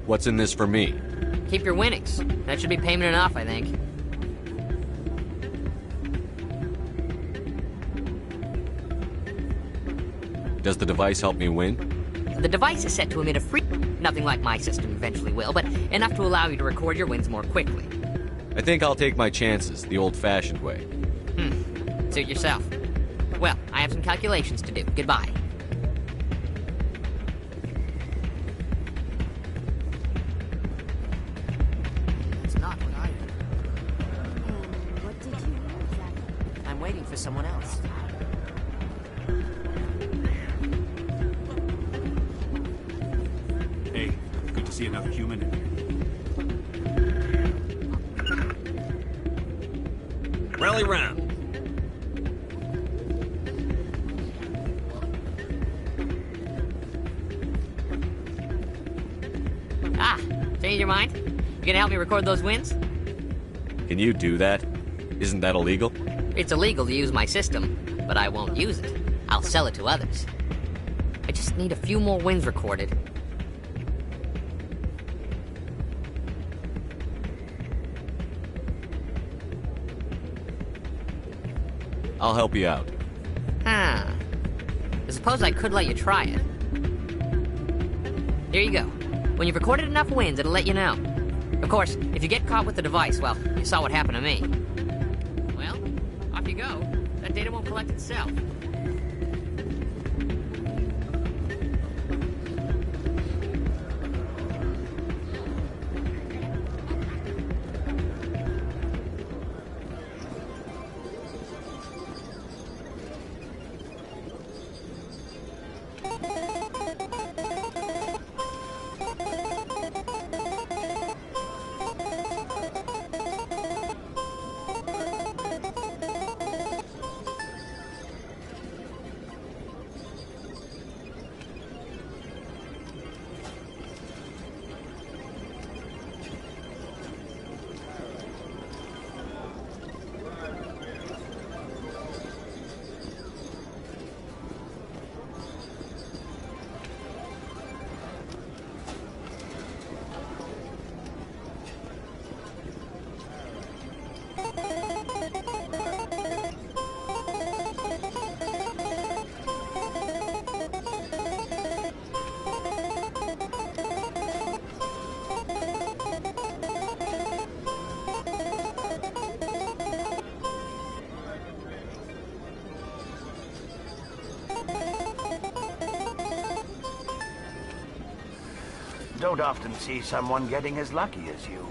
What's in this for me? Keep your winnings. That should be payment enough, I think. Does the device help me win? The device is set to emit a nothing like my system eventually will, but enough to allow you to record your wins more quickly. I think I'll take my chances the old-fashioned way. Suit yourself. Well, I have some calculations to do. Goodbye. That's not what I did. And what did you do exactly? I'm waiting for someone else. Hey, good to see another human in here. Rally round. Change your mind? You gonna help me record those wins? Can you do that? Isn't that illegal? It's illegal to use my system, but I won't use it. I'll sell it to others. I just need a few more wins recorded. I'll help you out. I suppose I could let you try it. Here you go. When you've recorded enough wins, it'll let you know. Of course, if you get caught with the device, well, you saw what happened to me. Well, off you go. That data won't collect itself. Don't often see someone getting as lucky as you.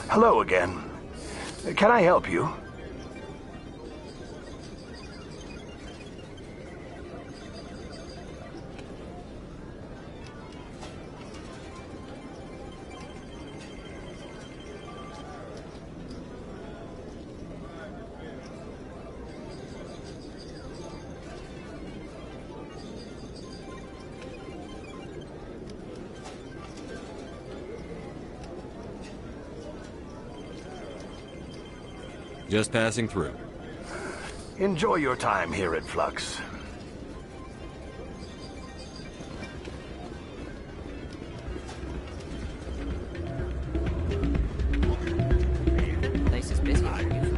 Hello again. Can I help you? Just passing through. Enjoy your time here at Flux. Place is busy as usual.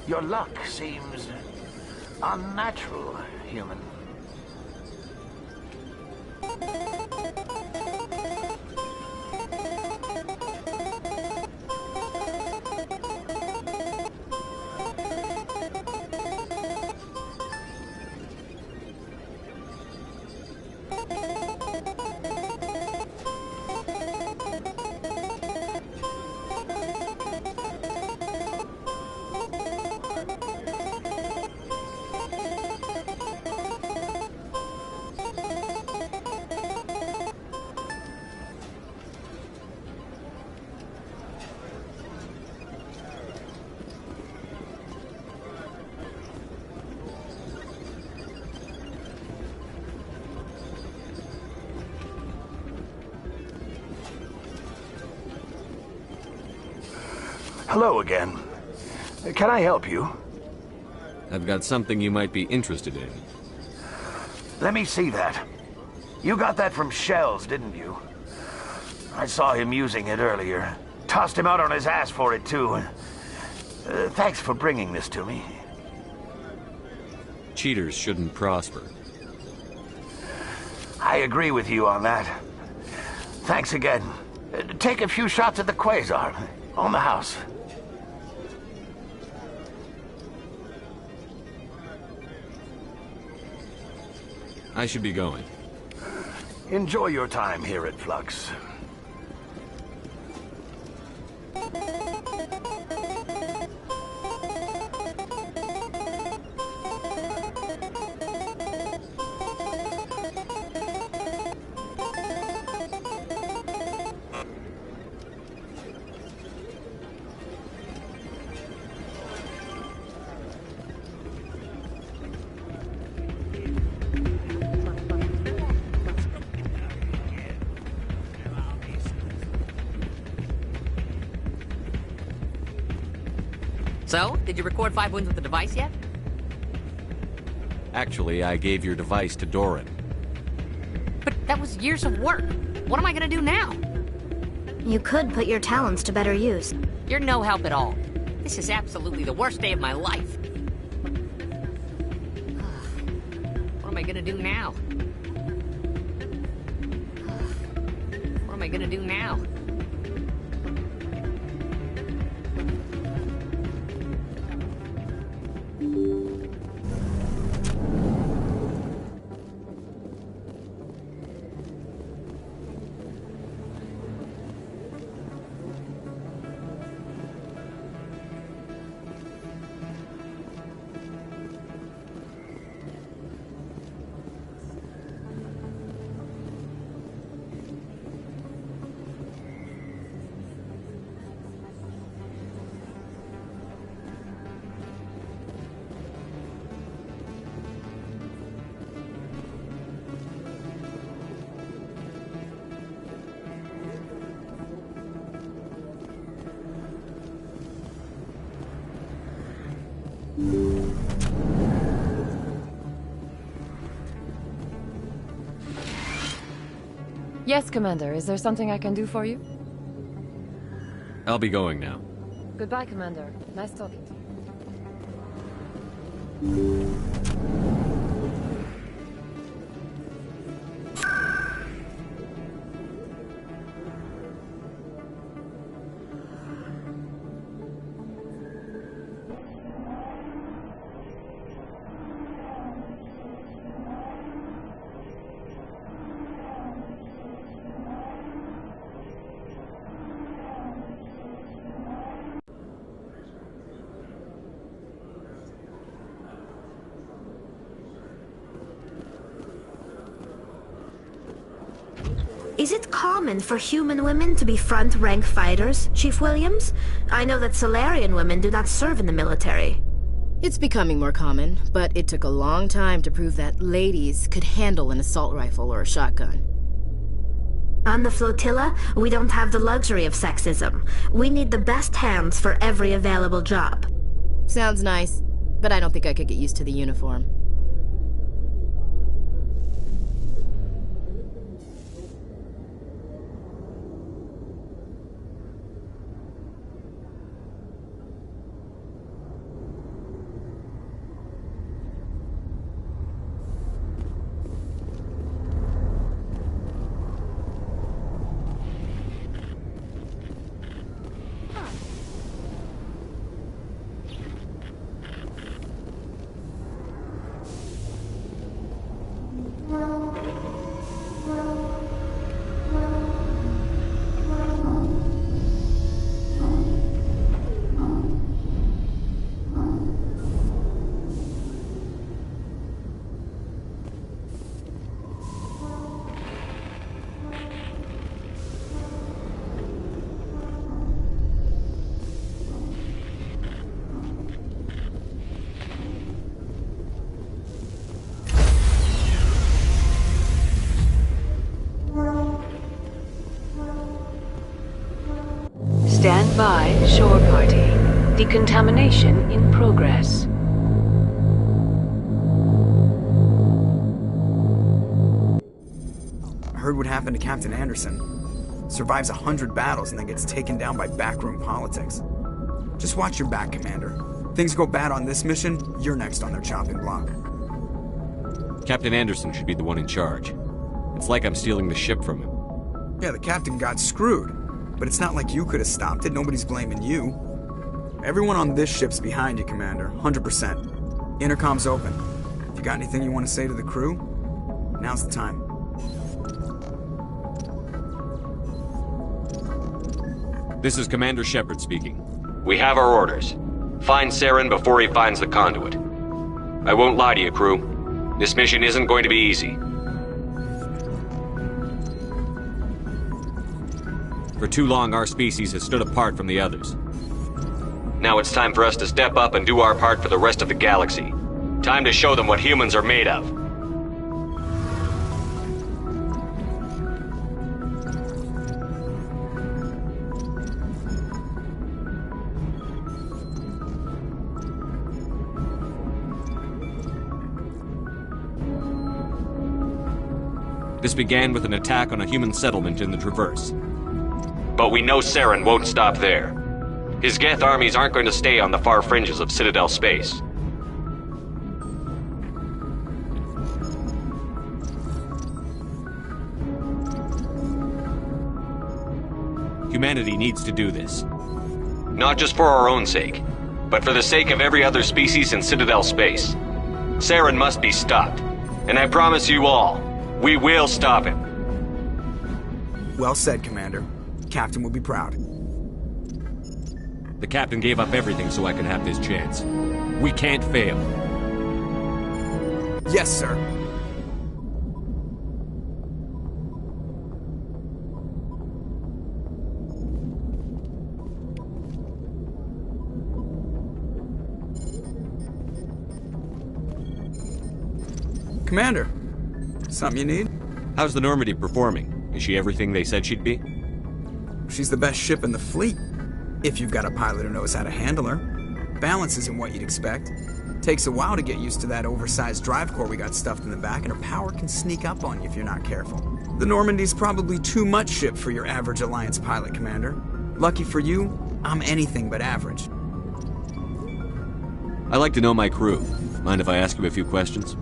Your luck seems unnatural, human. Hello again. Can I help you? I've got something you might be interested in. Let me see that. You got that from Shells, didn't you? I saw him using it earlier. Tossed him out on his ass for it, too. Thanks for bringing this to me. Cheaters shouldn't prosper. I agree with you on that. Thanks again. Take a few shots at the Quasar. On the house. I should be going. Enjoy your time here at Flux. So, did you record 5 wounds with the device yet? Actually, I gave your device to Doran. But that was years of work. What am I gonna do now? You could put your talents to better use. You're no help at all. This is absolutely the worst day of my life. What am I gonna do now? What am I gonna do now? Yes, Commander. Is there something I can do for you? I'll be going now. Goodbye, Commander. Nice talking to you. Is it common for human women to be front-rank fighters, Chief Williams? I know that Solarian women do not serve in the military. It's becoming more common, but it took a long time to prove that ladies could handle an assault rifle or a shotgun. On the flotilla, we don't have the luxury of sexism. We need the best hands for every available job. Sounds nice, but I don't think I could get used to the uniform. Shore party. Decontamination in progress. I heard what happened to Captain Anderson. Survives 100 battles and then gets taken down by backroom politics. Just watch your back, Commander. Things go bad on this mission, you're next on their chopping block. Captain Anderson should be the one in charge. It's like I'm stealing the ship from him. Yeah, the captain got screwed. But it's not like you could have stopped it. Nobody's blaming you. Everyone on this ship's behind you, Commander. 100%. Intercom's open. If you got anything you want to say to the crew, now's the time. This is Commander Shepard speaking. We have our orders. Find Saren before he finds the conduit. I won't lie to you, crew. This mission isn't going to be easy. For too long, our species has stood apart from the others. Now it's time for us to step up and do our part for the rest of the galaxy. Time to show them what humans are made of. This began with an attack on a human settlement in the Traverse. But we know Saren won't stop there. His Geth armies aren't going to stay on the far fringes of Citadel space. Humanity needs to do this. Not just for our own sake, but for the sake of every other species in Citadel space. Saren must be stopped. And I promise you all, we will stop him. Well said, Commander. Captain will be proud. The captain gave up everything so I could have this chance. We can't fail. Yes, sir. Commander, something you need? How's the Normandy performing? Is she everything they said she'd be? She's the best ship in the fleet, if you've got a pilot who knows how to handle her. Balance isn't what you'd expect. Takes a while to get used to that oversized drive core we got stuffed in the back, and her power can sneak up on you if you're not careful. The Normandy's probably too much ship for your average Alliance pilot, Commander. Lucky for you, I'm anything but average. I like to know my crew. Mind if I ask you a few questions?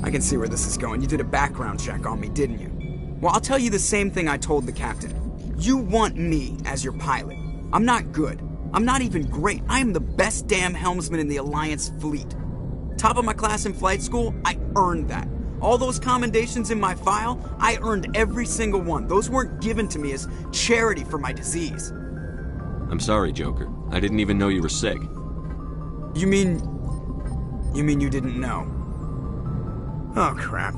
I can see where this is going. You did a background check on me, didn't you? Well, I'll tell you the same thing I told the captain. You want me as your pilot. I'm not good. I'm not even great. I am the best damn helmsman in the Alliance fleet. Top of my class in flight school, I earned that. All those commendations in my file, I earned every single one. Those weren't given to me as charity for my disease. I'm sorry, Joker. I didn't even know you were sick. You mean you didn't know? Oh, crap.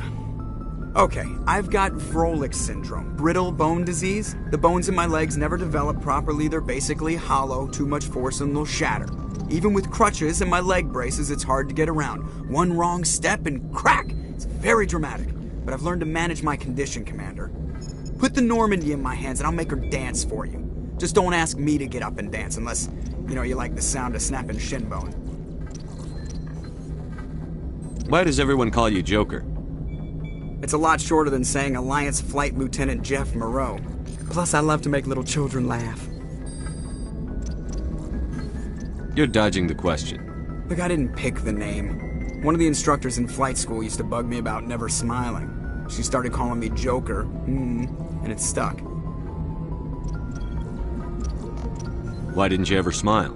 Okay, I've got Vrolik syndrome, brittle bone disease. The bones in my legs never develop properly. They're basically hollow, too much force and they'll shatter. Even with crutches and my leg braces, it's hard to get around. One wrong step and crack! It's very dramatic, but I've learned to manage my condition, Commander. Put the Normandy in my hands and I'll make her dance for you. Just don't ask me to get up and dance unless, you like the sound of snapping shin bone. Why does everyone call you Joker? It's a lot shorter than saying Alliance Flight Lieutenant Jeff Moreau. Plus, I love to make little children laugh. You're dodging the question. Look, I didn't pick the name. One of the instructors in flight school used to bug me about never smiling. She started calling me Joker, and it stuck. Why didn't you ever smile?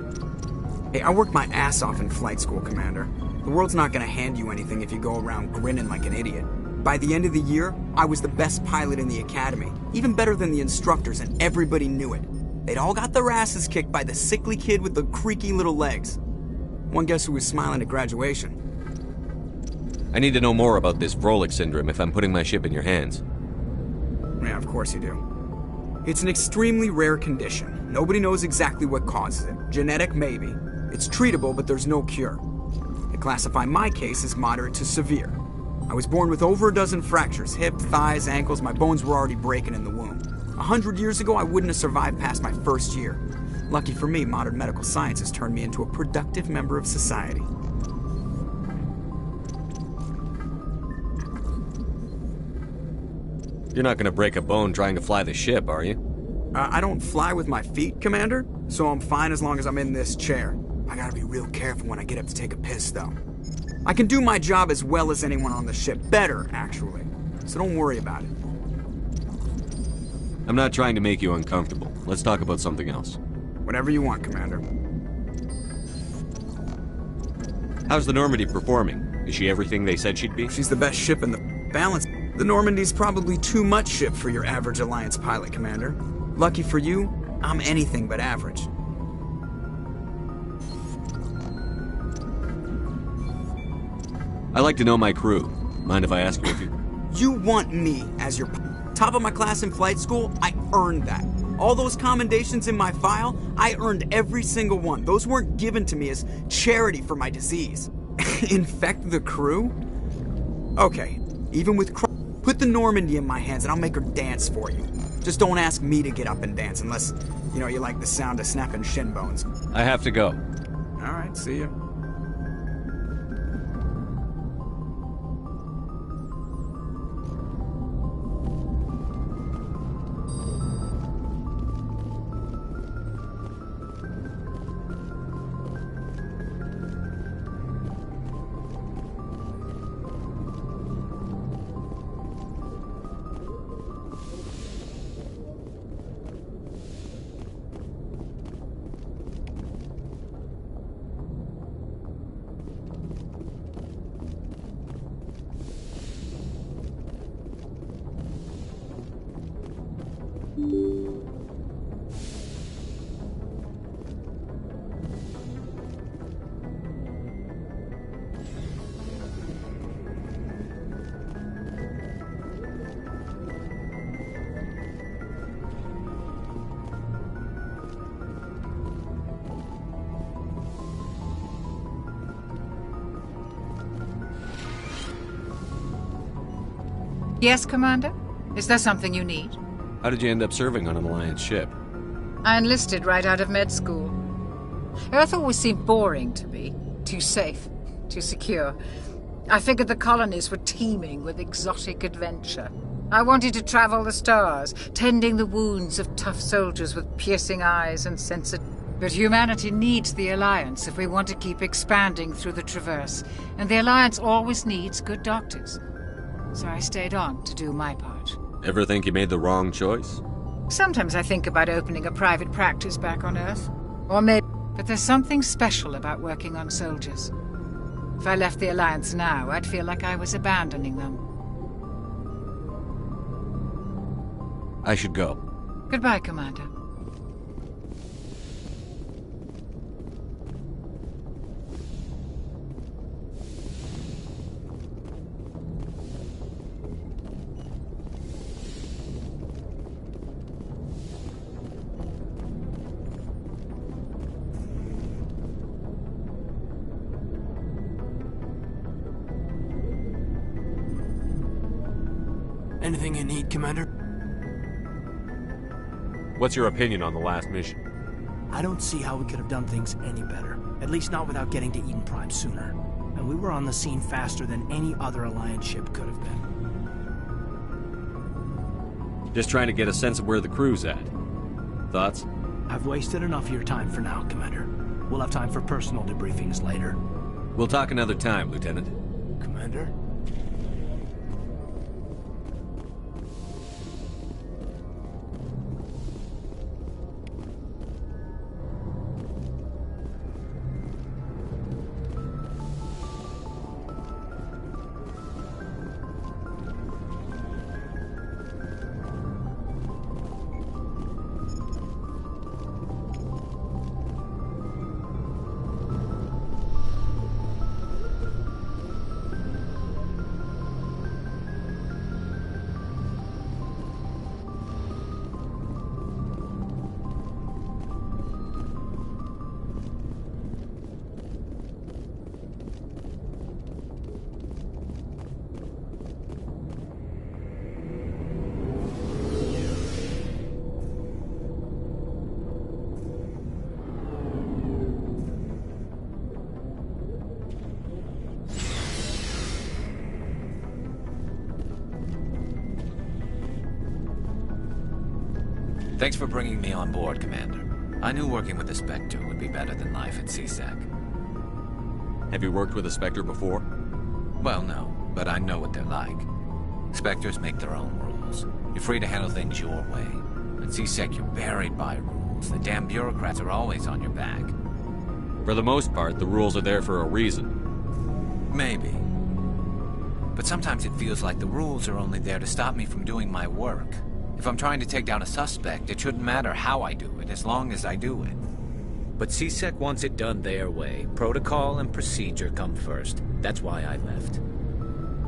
Hey, I worked my ass off in flight school, Commander. The world's not gonna hand you anything if you go around grinning like an idiot. By the end of the year, I was the best pilot in the academy, even better than the instructors, and everybody knew it. They'd all got their asses kicked by the sickly kid with the creaky little legs. One guess who was smiling at graduation? I need to know more about this Vrolik syndrome if I'm putting my ship in your hands. Yeah, of course you do. It's an extremely rare condition. Nobody knows exactly what causes it. Genetic, maybe. It's treatable, but there's no cure. They classify my case as moderate to severe. I was born with over a dozen fractures, hips, thighs, ankles. My bones were already breaking in the womb. 100 years ago, I wouldn't have survived past my first year. Lucky for me, modern medical science has turned me into a productive member of society. You're not gonna break a bone trying to fly the ship, are you? I don't fly with my feet, Commander, so I'm fine as long as I'm in this chair. I gotta be real careful when I get up to take a piss, though. I can do my job as well as anyone on the ship. Better, actually. So don't worry about it. I'm not trying to make you uncomfortable. Let's talk about something else. Whatever you want, Commander. How's the Normandy performing? Is she everything they said she'd be? She's the best ship in the balance. The Normandy's probably too much ship for your average Alliance pilot, Commander. Lucky for you, I'm anything but average. I like to know my crew. Mind if I ask you if you... You want me as your top of my class in flight school? I earned that. All those commendations in my file, I earned every single one. Those weren't given to me as charity for my disease. Infect the crew? Okay, even with put the Normandy in my hands and I'll make her dance for you. Just don't ask me to get up and dance unless, you know, you like the sound of snapping shin bones. I have to go. All right, see ya. Yes, Commander? Is there something you need? How did you end up serving on an Alliance ship? I enlisted right out of med school. Earth always seemed boring to me. Too safe, too secure. I figured the colonies were teeming with exotic adventure. I wanted to travel the stars, tending the wounds of tough soldiers with piercing eyes and sensitive... But humanity needs the Alliance if we want to keep expanding through the Traverse, and the Alliance always needs good doctors. So I stayed on to do my part. Ever think you made the wrong choice? Sometimes I think about opening a private practice back on Earth. Or maybe... But there's something special about working on soldiers. If I left the Alliance now, I'd feel like I was abandoning them. I should go. Goodbye, Commander. Anything you need, Commander? What's your opinion on the last mission? I don't see how we could have done things any better. At least not without getting to Eden Prime sooner. And we were on the scene faster than any other Alliance ship could have been. Just trying to get a sense of where the crew's at. Thoughts? I've wasted enough of your time for now, Commander. We'll have time for personal debriefings later. We'll talk another time, Lieutenant. Commander? Thanks for bringing me on board, Commander. I knew working with the Spectre would be better than life at CSAC. Have you worked with a Spectre before? Well, no, but I know what they're like. Spectres make their own rules. You're free to handle things your way. At CSEC, you're buried by rules. The damn bureaucrats are always on your back. For the most part, the rules are there for a reason. Maybe. But sometimes it feels like the rules are only there to stop me from doing my work. If I'm trying to take down a suspect, it shouldn't matter how I do it, as long as I do it. But CSEC wants it done their way. Protocol and procedure come first. That's why I left.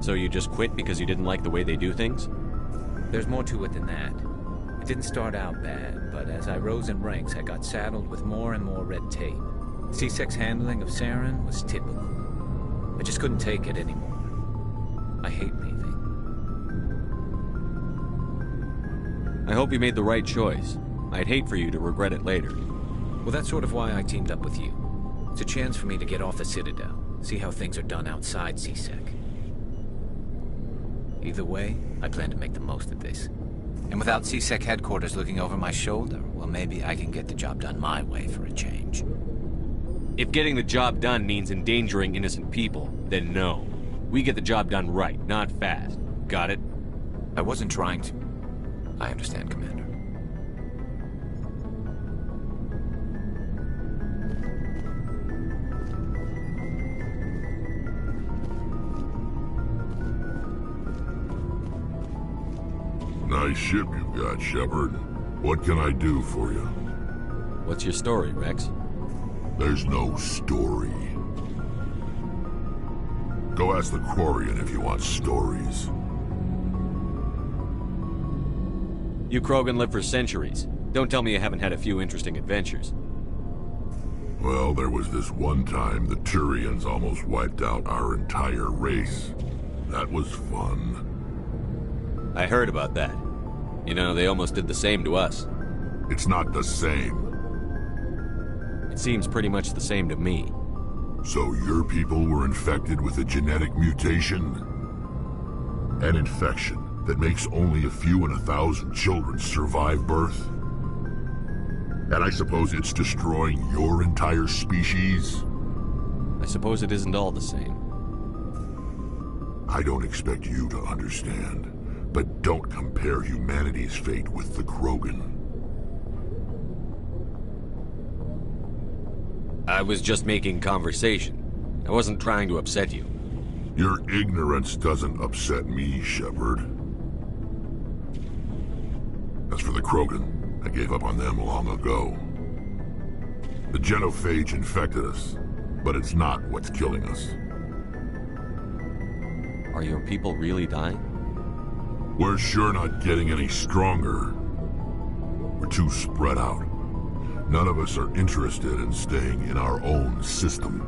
So you just quit because you didn't like the way they do things? There's more to it than that. It didn't start out bad, but as I rose in ranks, I got saddled with more and more red tape. CSEC's handling of Saren was typical. I just couldn't take it anymore. I hate leaving. I hope you made the right choice. I'd hate for you to regret it later. Well, that's sort of why I teamed up with you. It's a chance for me to get off the Citadel, see how things are done outside CSEC. Either way, I plan to make the most of this. And without CSEC headquarters looking over my shoulder, well, maybe I can get the job done my way for a change. If getting the job done means endangering innocent people, then no. We get the job done right, not fast. Got it? I wasn't trying to. I understand, Commander. Nice ship you've got, Shepard. What can I do for you? What's your story, Rex? There's no story. Go ask the Quarian if you want stories. You Krogan live for centuries. Don't tell me you haven't had a few interesting adventures. Well, there was this one time the Turians almost wiped out our entire race. That was fun. I heard about that. You know, they almost did the same to us. It's not the same. It seems pretty much the same to me. So your people were infected with a genetic mutation? An infection that makes only a few in 1,000 children survive birth? And I suppose it's destroying your entire species? I suppose it isn't all the same. I don't expect you to understand, but don't compare humanity's fate with the Krogan. I was just making conversation. I wasn't trying to upset you. Your ignorance doesn't upset me, Shepard. As for the Krogan, I gave up on them long ago. The genophage infected us, but it's not what's killing us. Are your people really dying? We're sure not getting any stronger. We're too spread out. None of us are interested in staying in our own system.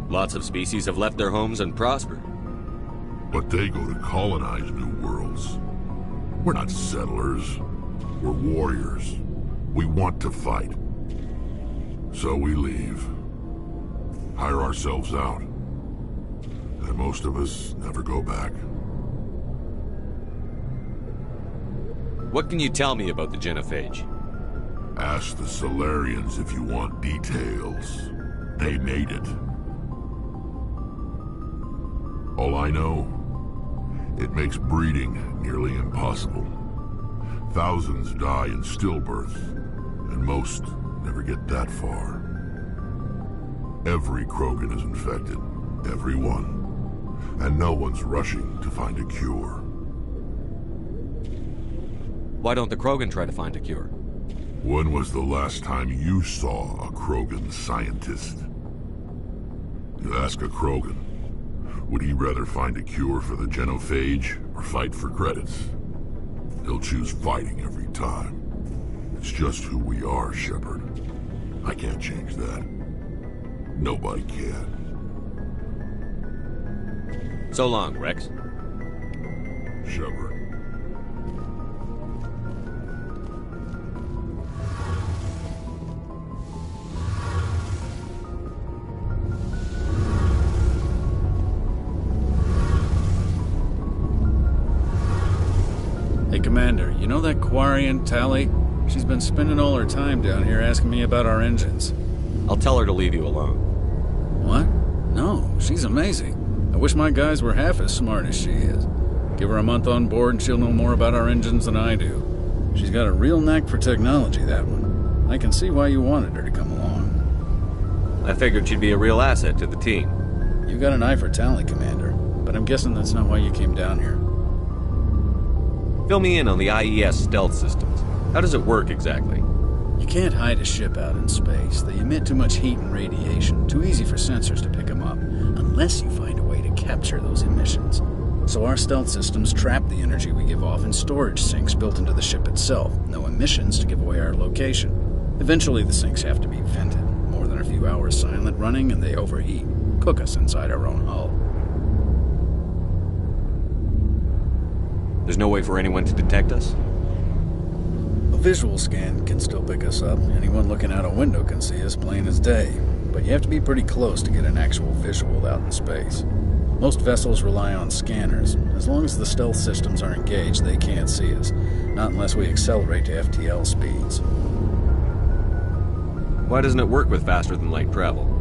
Lots of species have left their homes and prospered. But they go to colonize new worlds. We're not settlers. We're warriors. We want to fight. So we leave. Hire ourselves out. And most of us never go back. What can you tell me about the genophage? Ask the Solarians if you want details. They made it. All I know, it makes breeding nearly impossible. Thousands die in stillbirth, and most never get that far. Every Krogan is infected, every one, and no one's rushing to find a cure. Why don't the Krogan try to find a cure? When was the last time you saw a Krogan scientist? You ask a Krogan, would he rather find a cure for the genophage or fight for credits? He'll choose fighting every time. It's just who we are, Shepard. I can't change that. Nobody can. So long, Rex. Shepard. Hey, Commander, you know that Quarian, Tally? She's been spending all her time down here asking me about our engines. I'll tell her to leave you alone. What? No, she's amazing. I wish my guys were half as smart as she is. Give her a month on board and she'll know more about our engines than I do. She's got a real knack for technology, that one. I can see why you wanted her to come along. I figured she'd be a real asset to the team. You got an eye for talent, Commander, but I'm guessing that's not why you came down here. Fill me in on the IES stealth systems. How does it work exactly? You can't hide a ship out in space. They emit too much heat and radiation. Too easy for sensors to pick them up, unless you find a way to capture those emissions. So our stealth systems trap the energy we give off in storage sinks built into the ship itself. No emissions to give away our location. Eventually the sinks have to be vented. More than a few hours silent running and they overheat. Cook us inside our own hull. There's no way for anyone to detect us? A visual scan can still pick us up. Anyone looking out a window can see us plain as day. But you have to be pretty close to get an actual visual out in space. Most vessels rely on scanners. As long as the stealth systems are engaged, they can't see us. Not unless we accelerate to FTL speeds. Why doesn't it work with faster-than-light travel?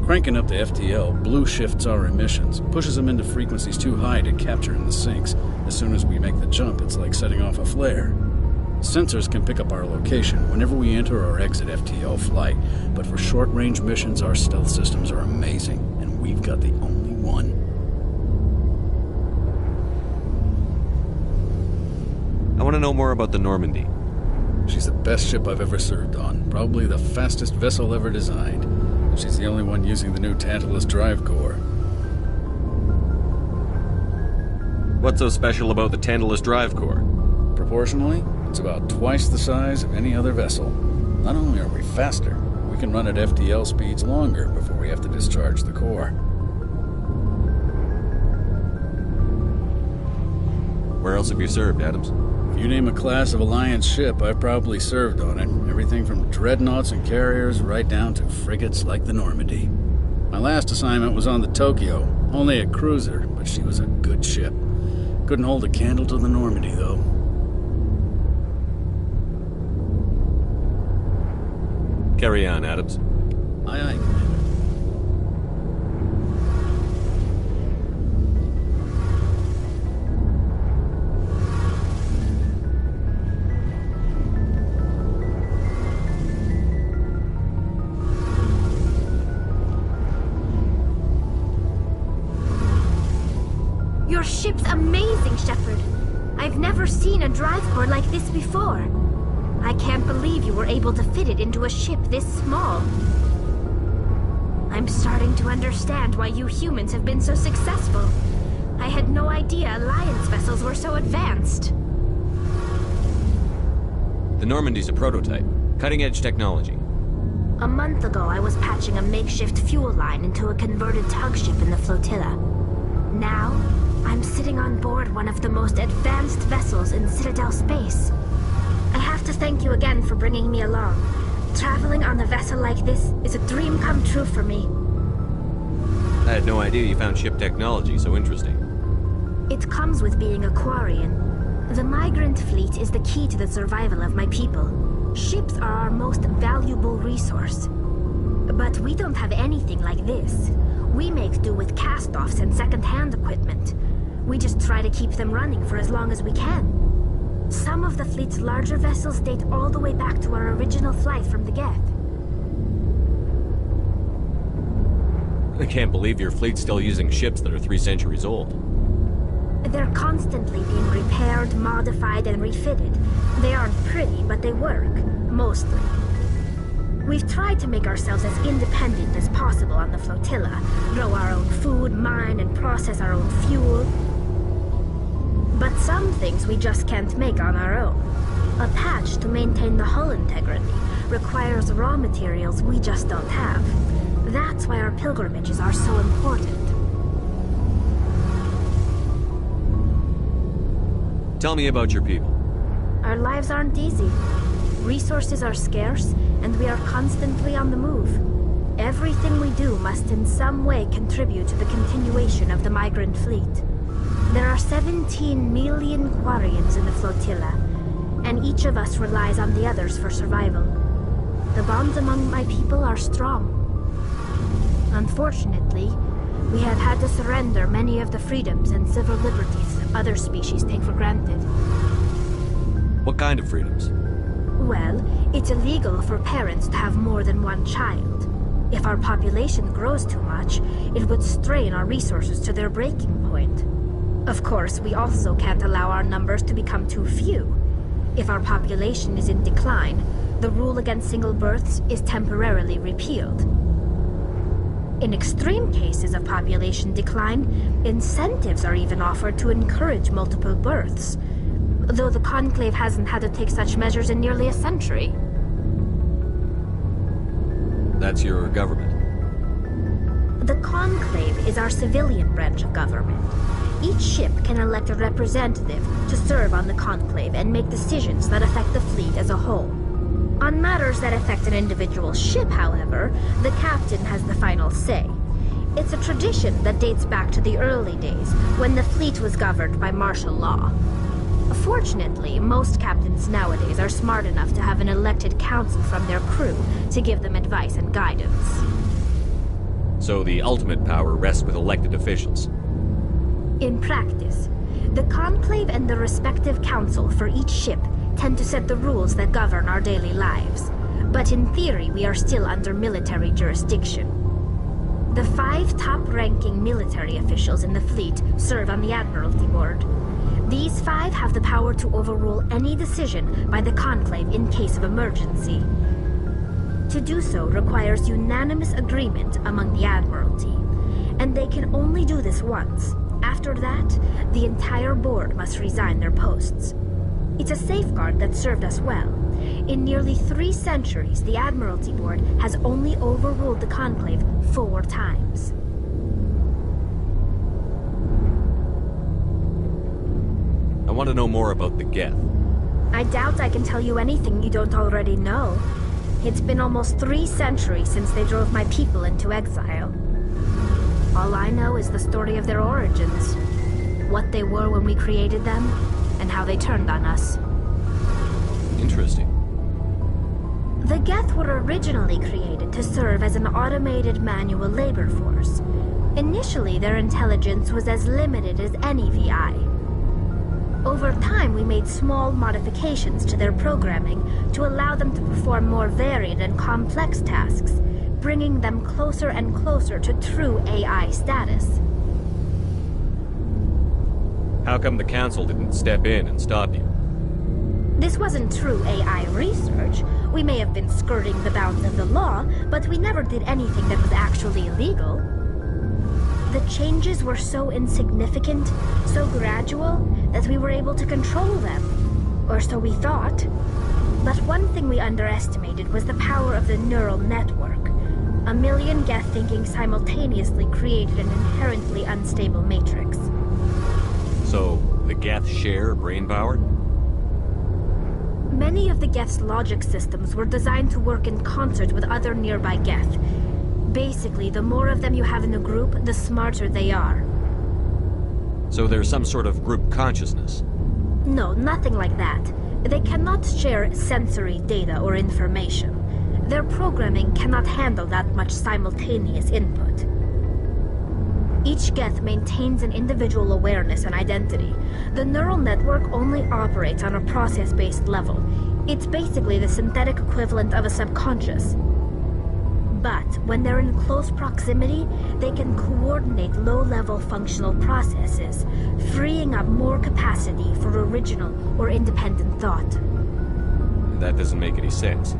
Cranking up the FTL blue shifts our emissions, pushes them into frequencies too high to capture in the sinks. As soon as we make the jump, it's like setting off a flare. Sensors can pick up our location whenever we enter or exit FTL flight, but for short-range missions, our stealth systems are amazing, and we've got the only one. I want to know more about the Normandy. She's the best ship I've ever served on, probably the fastest vessel ever designed. She's the only one using the new Tantalus drive core. What's so special about the Tantalus drive core? Proportionally, it's about twice the size of any other vessel. Not only are we faster, we can run at FTL speeds longer before we have to discharge the core. Where else have you served, Adams? If you name a class of Alliance ship, I've probably served on it. Everything from dreadnoughts and carriers right down to frigates like the Normandy. My last assignment was on the Tokyo, only a cruiser, but she was a good ship. Couldn't hold a candle to the Normandy, though. Carry on, Adams. Aye, aye, Commander. Your ship's amazing, Shepard. I've never seen a drive core like this before. I can't believe you were able to fit it into a ship this small. I'm starting to understand why you humans have been so successful. I had no idea Alliance vessels were so advanced. The Normandy's a prototype. Cutting-edge technology. A month ago, I was patching a makeshift fuel line into a converted tug ship in the flotilla. Now, I'm sitting on board one of the most advanced vessels in Citadel space. I have to thank you again for bringing me along. Traveling on a vessel like this is a dream come true for me. I had no idea you found ship technology so interesting. It comes with being a Quarian. The migrant fleet is the key to the survival of my people. Ships are our most valuable resource. But we don't have anything like this. We make do with cast-offs and second-hand equipment. We just try to keep them running for as long as we can. Some of the fleet's larger vessels date all the way back to our original flight from the Geth. I can't believe your fleet's still using ships that are 3 centuries old. They're constantly being repaired, modified, and refitted. They aren't pretty, but they work. Mostly. We've tried to make ourselves as independent as possible on the flotilla. Grow our own food, mine, and process our own fuel. But some things we just can't make on our own. A patch to maintain the hull integrity requires raw materials we just don't have. That's why our pilgrimages are so important. Tell me about your people. Our lives aren't easy. Resources are scarce, and we are constantly on the move. Everything we do must in some way contribute to the continuation of the migrant fleet. There are 17 million Quarians in the flotilla, and each of us relies on the others for survival. The bonds among my people are strong. Unfortunately, we have had to surrender many of the freedoms and civil liberties other species take for granted. What kind of freedoms? Well, it's illegal for parents to have more than one child. If our population grows too much, it would strain our resources to their breaking point. Of course, we also can't allow our numbers to become too few. If our population is in decline, the rule against single births is temporarily repealed. In extreme cases of population decline, incentives are even offered to encourage multiple births, though the Conclave hasn't had to take such measures in nearly a century. That's your government. The Conclave is our civilian branch of government. Each ship can elect a representative to serve on the Conclave and make decisions that affect the fleet as a whole. On matters that affect an individual ship, however, the captain has the final say. It's a tradition that dates back to the early days, when the fleet was governed by martial law. Fortunately, most captains nowadays are smart enough to have an elected council from their crew to give them advice and guidance. So the ultimate power rests with elected officials. In practice, the Conclave and the respective council for each ship tend to set the rules that govern our daily lives. But in theory, we are still under military jurisdiction. The 5 top-ranking military officials in the fleet serve on the Admiralty Board. These 5 have the power to overrule any decision by the Conclave in case of emergency. To do so requires unanimous agreement among the Admiralty, and they can only do this once. After that, the entire board must resign their posts. It's a safeguard that served us well. In nearly 3 centuries, the Admiralty Board has only overruled the Conclave 4 times. I want to know more about the Geth. I doubt I can tell you anything you don't already know. It's been almost 3 centuries since they drove my people into exile. All I know is the story of their origins, what they were when we created them, and how they turned on us. Interesting. The Geth were originally created to serve as an automated manual labor force. Initially, their intelligence was as limited as any VI. Over time, we made small modifications to their programming to allow them to perform more varied and complex tasks, bringing them closer and closer to true AI status. How come the Council didn't step in and stop you? This wasn't true AI research. We may have been skirting the bounds of the law, but we never did anything that was actually illegal. The changes were so insignificant, so gradual, that we were able to control them. Or so we thought. But one thing we underestimated was the power of the neural network. A million Geth thinking simultaneously created an inherently unstable matrix. So, the Geth share brain power? Many of the Geth's logic systems were designed to work in concert with other nearby Geth. Basically, the more of them you have in a group, the smarter they are. So there's some sort of group consciousness? No, nothing like that. They cannot share sensory data or information. Their programming cannot handle that much simultaneous input. Each Geth maintains an individual awareness and identity. The neural network only operates on a process-based level. It's basically the synthetic equivalent of a subconscious. But when they're in close proximity, they can coordinate low-level functional processes, freeing up more capacity for original or independent thought. That doesn't make any sense.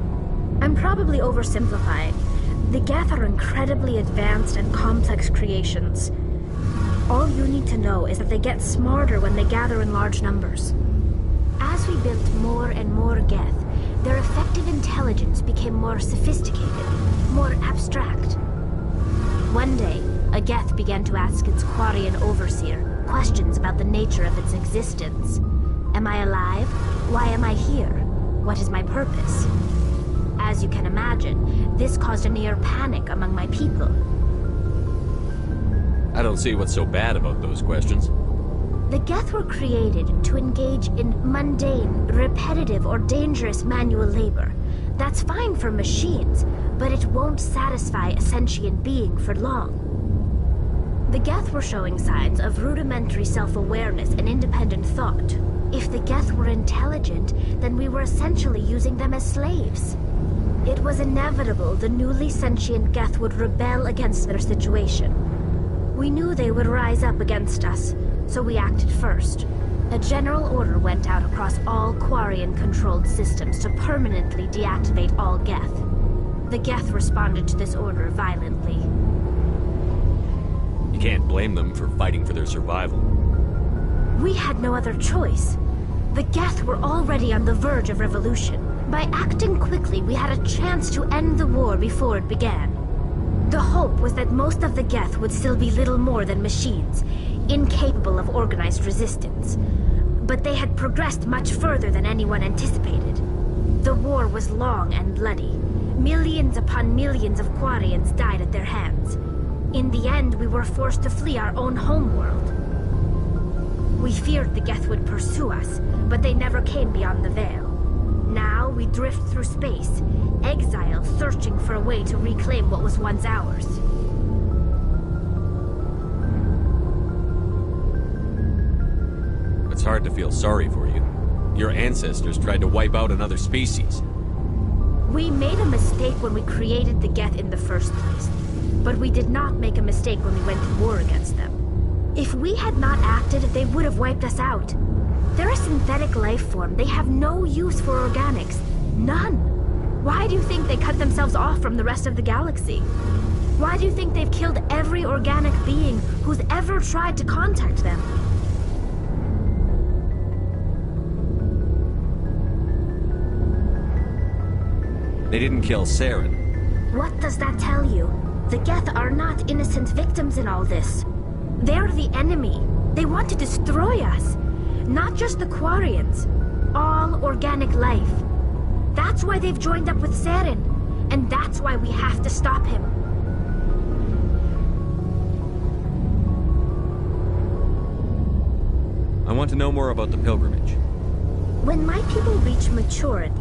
I'm probably oversimplifying. The Geth are incredibly advanced and complex creations. All you need to know is that they get smarter when they gather in large numbers. As we built more and more Geth, their effective intelligence became more sophisticated, more abstract. One day, a Geth began to ask its Quarian overseer questions about the nature of its existence. Am I alive? Why am I here? What is my purpose? As you can imagine, this caused a near panic among my people. I don't see what's so bad about those questions. The Geth were created to engage in mundane, repetitive, or dangerous manual labor. That's fine for machines, but it won't satisfy a sentient being for long. The Geth were showing signs of rudimentary self-awareness and independent thought. If the Geth were intelligent, then we were essentially using them as slaves. It was inevitable the newly sentient Geth would rebel against their situation. We knew they would rise up against us, so we acted first. A general order went out across all Quarian-controlled systems to permanently deactivate all Geth. The Geth responded to this order violently. You can't blame them for fighting for their survival. We had no other choice. The Geth were already on the verge of revolution. By acting quickly, we had a chance to end the war before it began. The hope was that most of the Geth would still be little more than machines, incapable of organized resistance. But they had progressed much further than anyone anticipated. The war was long and bloody. Millions upon millions of Quarians died at their hands. In the end, we were forced to flee our own homeworld. We feared the Geth would pursue us, but they never came beyond the Veil. Now we drift through space, exile searching for a way to reclaim what was once ours. It's hard to feel sorry for you. Your ancestors tried to wipe out another species. We made a mistake when we created the Geth in the first place, but we did not make a mistake when we went to war against them. If we had not acted, they would have wiped us out. They're a synthetic life form. They have no use for organics. None. Why do you think they cut themselves off from the rest of the galaxy? Why do you think they've killed every organic being who's ever tried to contact them? They didn't kill Saren. What does that tell you? The Geth are not innocent victims in all this. They're the enemy. They want to destroy us. Not just the Quarians. All organic life. That's why they've joined up with Saren. And that's why we have to stop him. I want to know more about the pilgrimage. When my people reach maturity,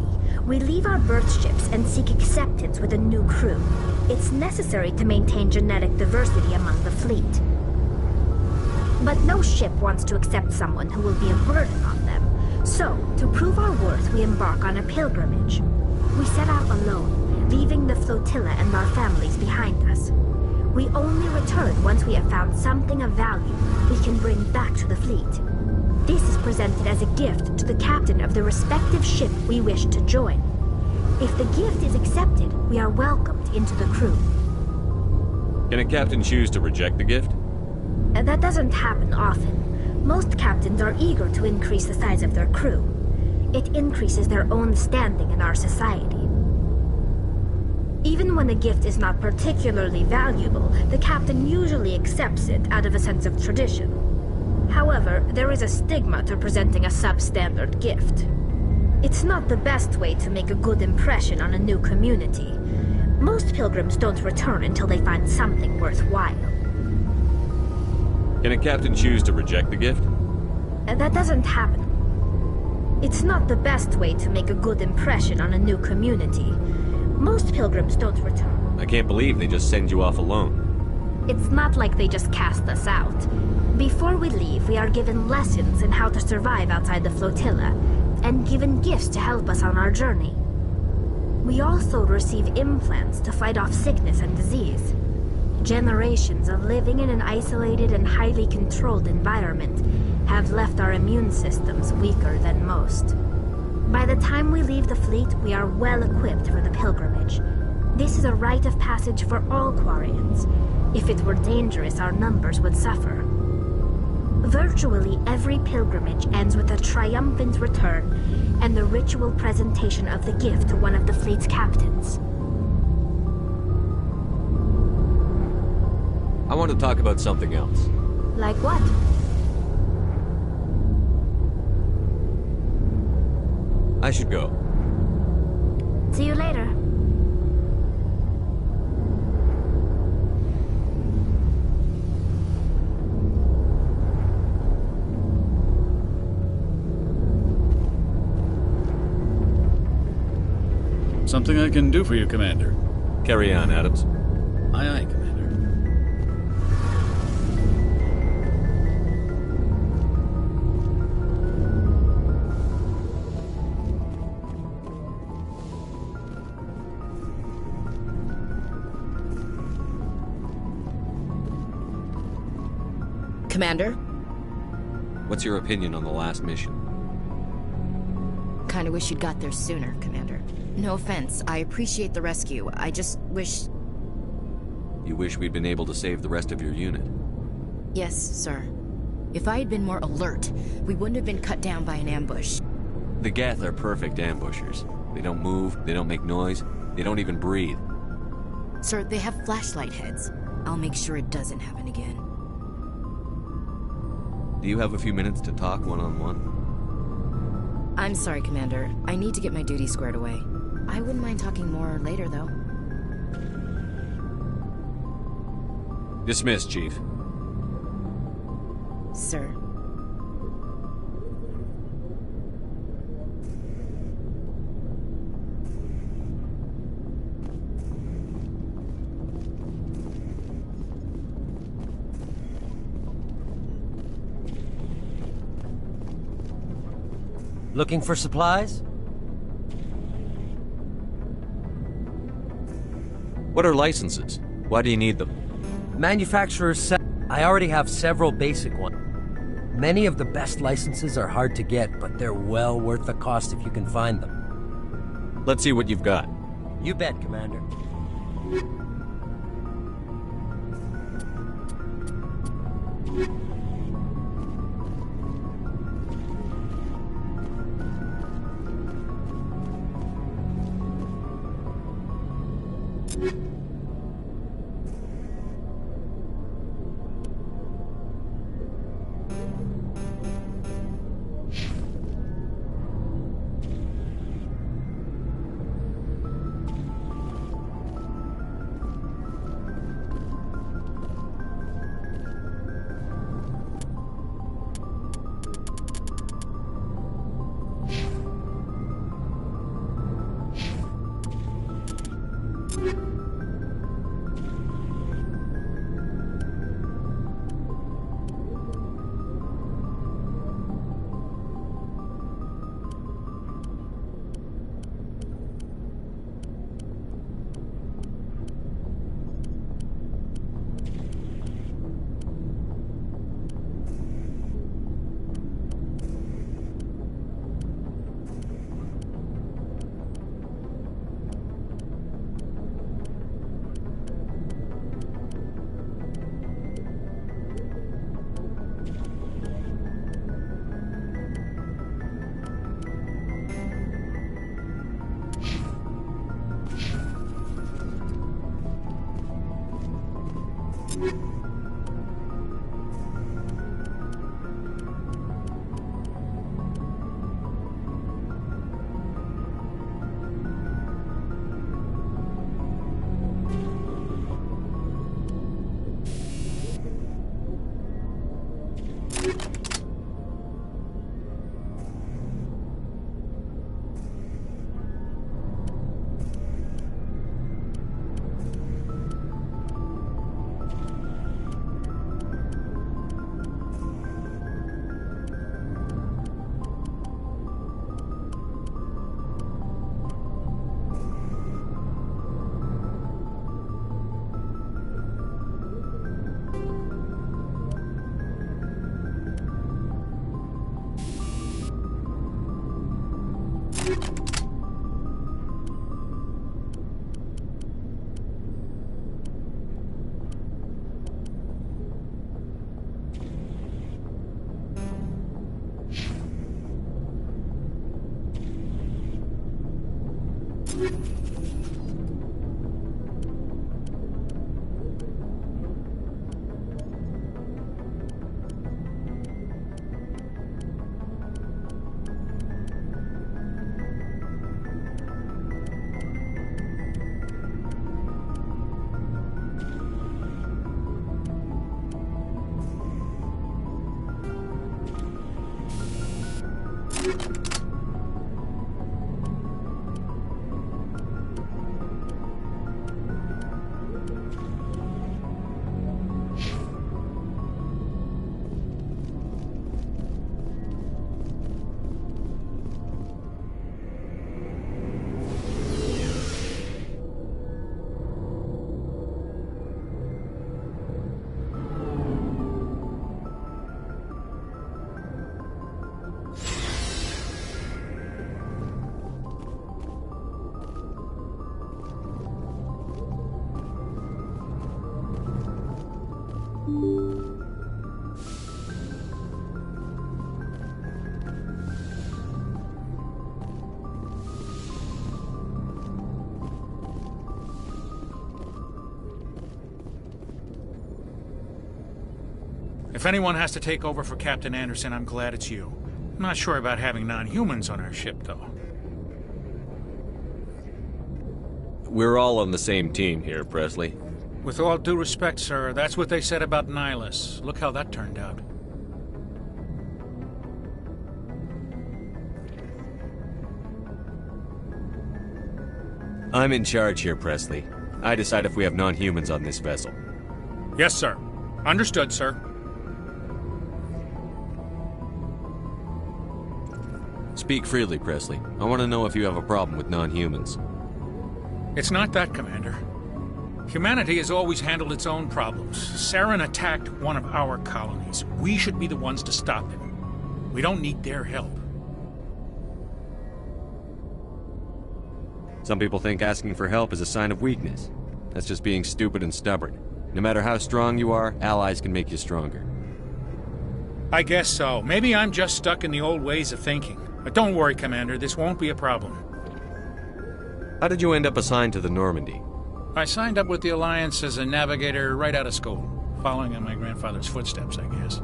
we leave our birth ships and seek acceptance with a new crew. It's necessary to maintain genetic diversity among the fleet. But no ship wants to accept someone who will be a burden on them. So, to prove our worth, we embark on a pilgrimage. We set out alone, leaving the flotilla and our families behind us. We only return once we have found something of value we can bring back to the fleet. This is presented as a gift to the captain of the respective ship we wish to join. If the gift is accepted, we are welcomed into the crew. Can a captain choose to reject the gift? That doesn't happen often. Most captains are eager to increase the size of their crew. It increases their own standing in our society. Even when a gift is not particularly valuable, the captain usually accepts it out of a sense of tradition. However, there is a stigma to presenting a substandard gift. It's not the best way to make a good impression on a new community. Most pilgrims don't return until they find something worthwhile. Can a captain choose to reject the gift? That doesn't happen. It's not the best way to make a good impression on a new community. Most pilgrims don't return. I can't believe they just send you off alone. It's not like they just cast us out. Before we leave, we are given lessons in how to survive outside the flotilla, and given gifts to help us on our journey. We also receive implants to fight off sickness and disease. Generations of living in an isolated and highly controlled environment have left our immune systems weaker than most. By the time we leave the fleet, we are well equipped for the pilgrimage. This is a rite of passage for all Quarians. If it were dangerous, our numbers would suffer. Virtually every pilgrimage ends with a triumphant return and the ritual presentation of the gift to one of the fleet's captains. I want to talk about something else. Like what? I should go. See you later. Something I can do for you, Commander. Carry on, Adams. Aye, aye, Commander. Commander? What's your opinion on the last mission? Kinda wish you'd got there sooner, Commander. No offense, I appreciate the rescue. I just wish... You wish we'd been able to save the rest of your unit? Yes, sir. If I had been more alert, we wouldn't have been cut down by an ambush. The Geth are perfect ambushers. They don't move, they don't make noise, they don't even breathe. Sir, they have flashlight heads. I'll make sure it doesn't happen again. Do you have a few minutes to talk one-on-one? I'm sorry, Commander. I need to get my duty squared away. I wouldn't mind talking more later, though. Dismissed, Chief. Sir. Looking for supplies? What are licenses? Why do you need them? Manufacturers I already have several basic ones. Many of the best licenses are hard to get, but they're well worth the cost if you can find them. Let's see what you've got. You bet, Commander. If anyone has to take over for Captain Anderson, I'm glad it's you. I'm not sure about having non-humans on our ship, though. We're all on the same team here, Presley. With all due respect, sir, that's what they said about Nihilus. Look how that turned out. I'm in charge here, Presley. I decide if we have non-humans on this vessel. Yes, sir. Understood, sir. Speak freely, Presley. I want to know if you have a problem with non-humans. It's not that, Commander. Humanity has always handled its own problems. Saren attacked one of our colonies. We should be the ones to stop him. We don't need their help. Some people think asking for help is a sign of weakness. That's just being stupid and stubborn. No matter how strong you are, allies can make you stronger. I guess so. Maybe I'm just stuck in the old ways of thinking. But don't worry, Commander. This won't be a problem. How did you end up assigned to the Normandy? I signed up with the Alliance as a navigator right out of school, following in my grandfather's footsteps, I guess.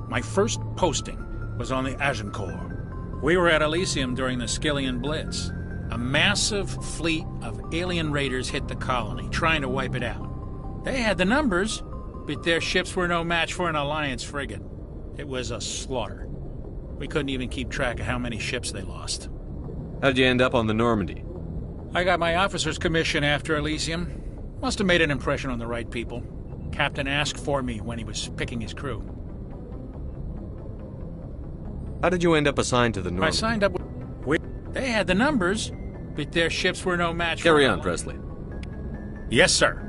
My first posting was on the Agincourt. We were at Elysium during the Skillian Blitz. A massive fleet of alien raiders hit the colony, trying to wipe it out. They had the numbers, but their ships were no match for an Alliance frigate. It was a slaughter. We couldn't even keep track of how many ships they lost. How did you end up on the Normandy? I got my officer's commission after Elysium. Must have made an impression on the right people. Captain asked for me when he was picking his crew. How did you end up assigned to the Normandy? I signed up with... They had the numbers, but their ships were no match for... Carry on, Presley. Yes, sir.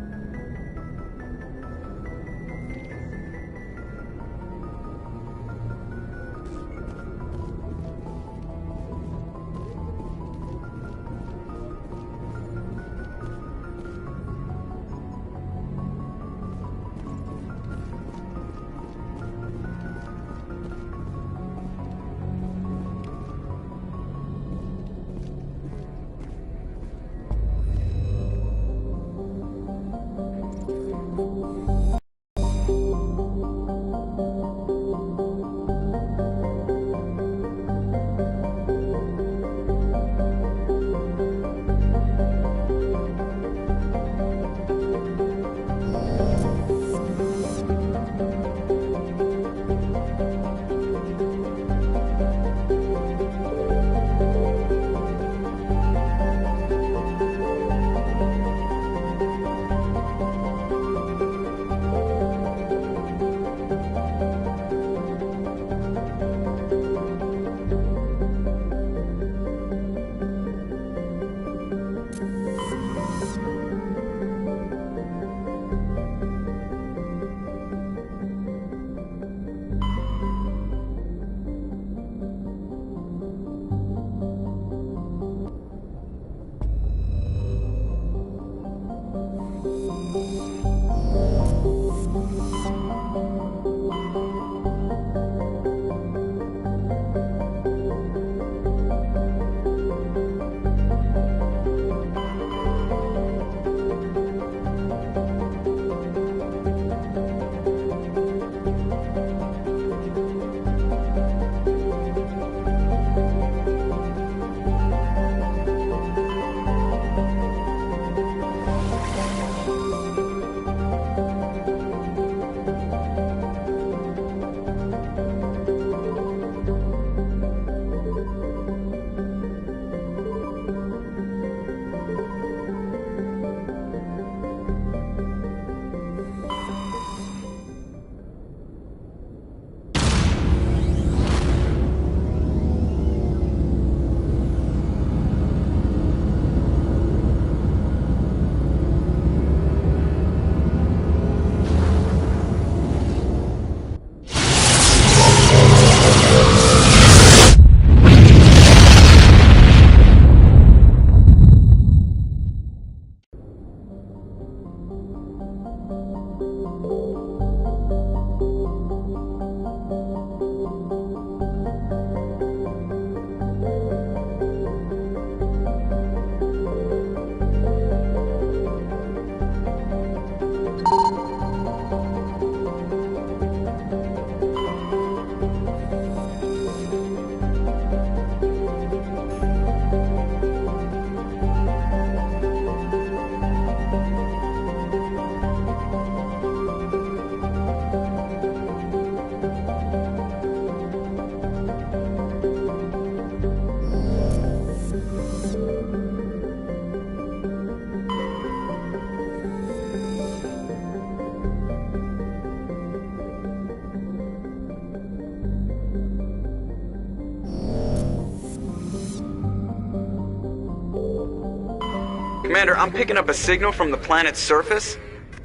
Commander, I'm picking up a signal from the planet's surface.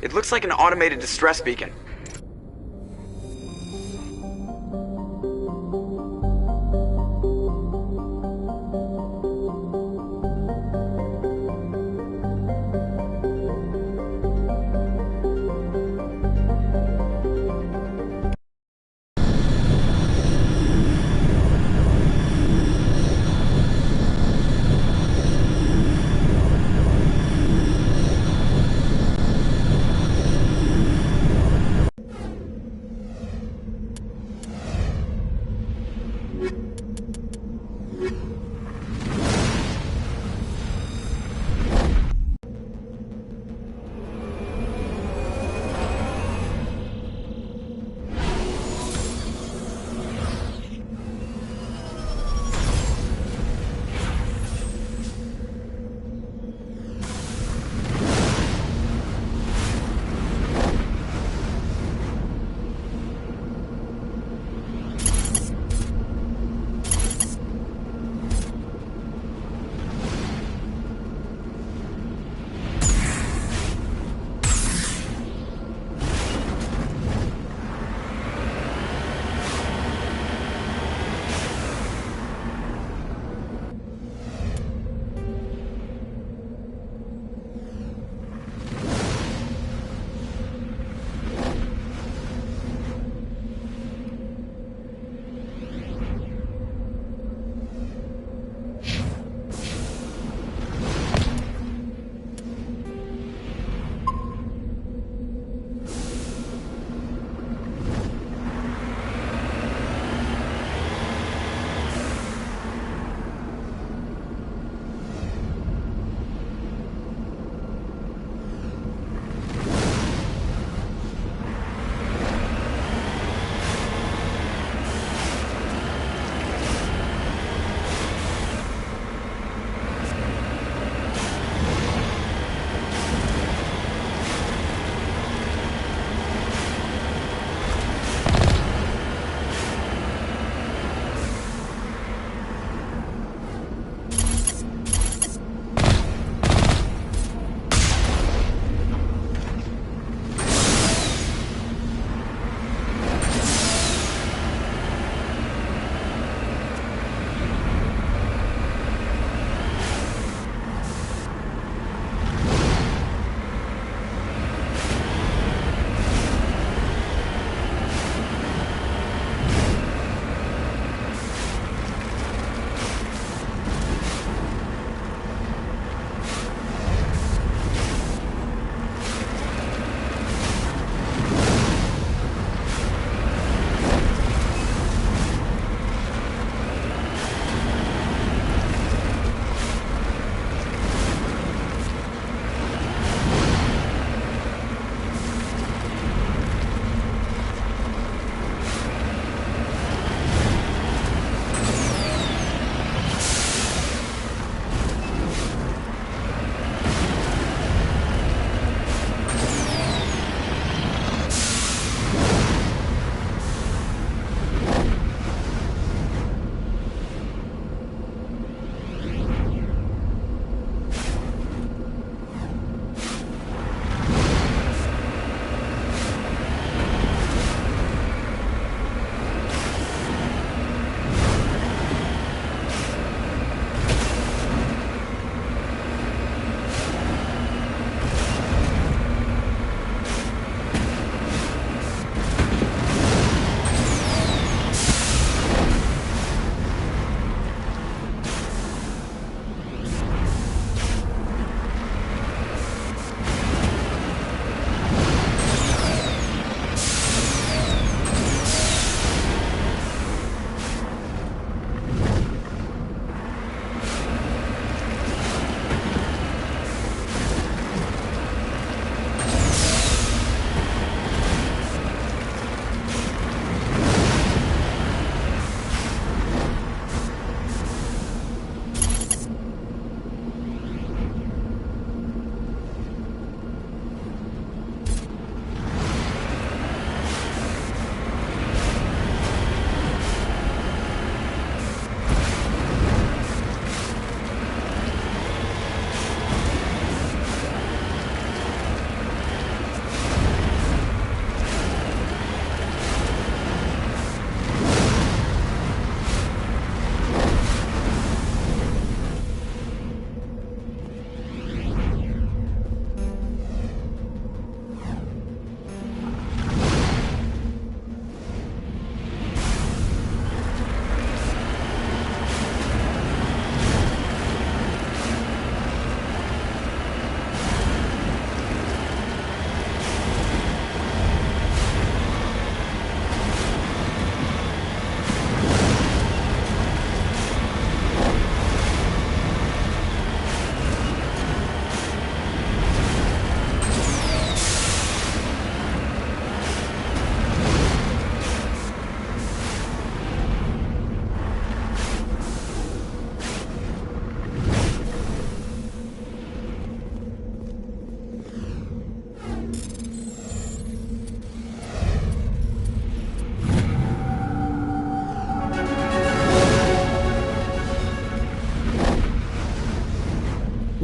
It looks like an automated distress beacon.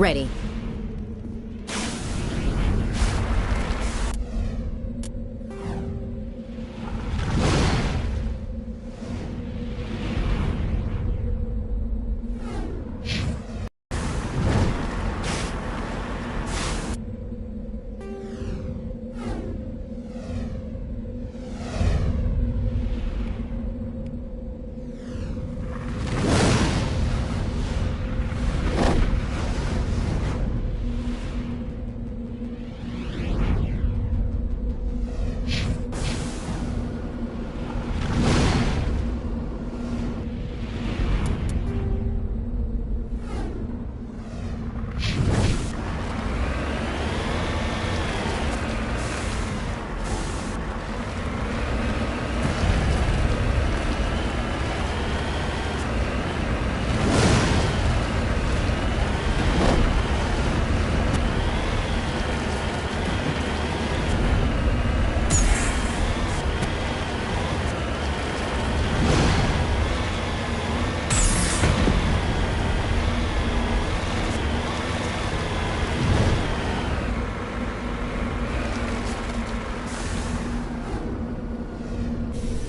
Ready.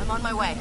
I'm on my way.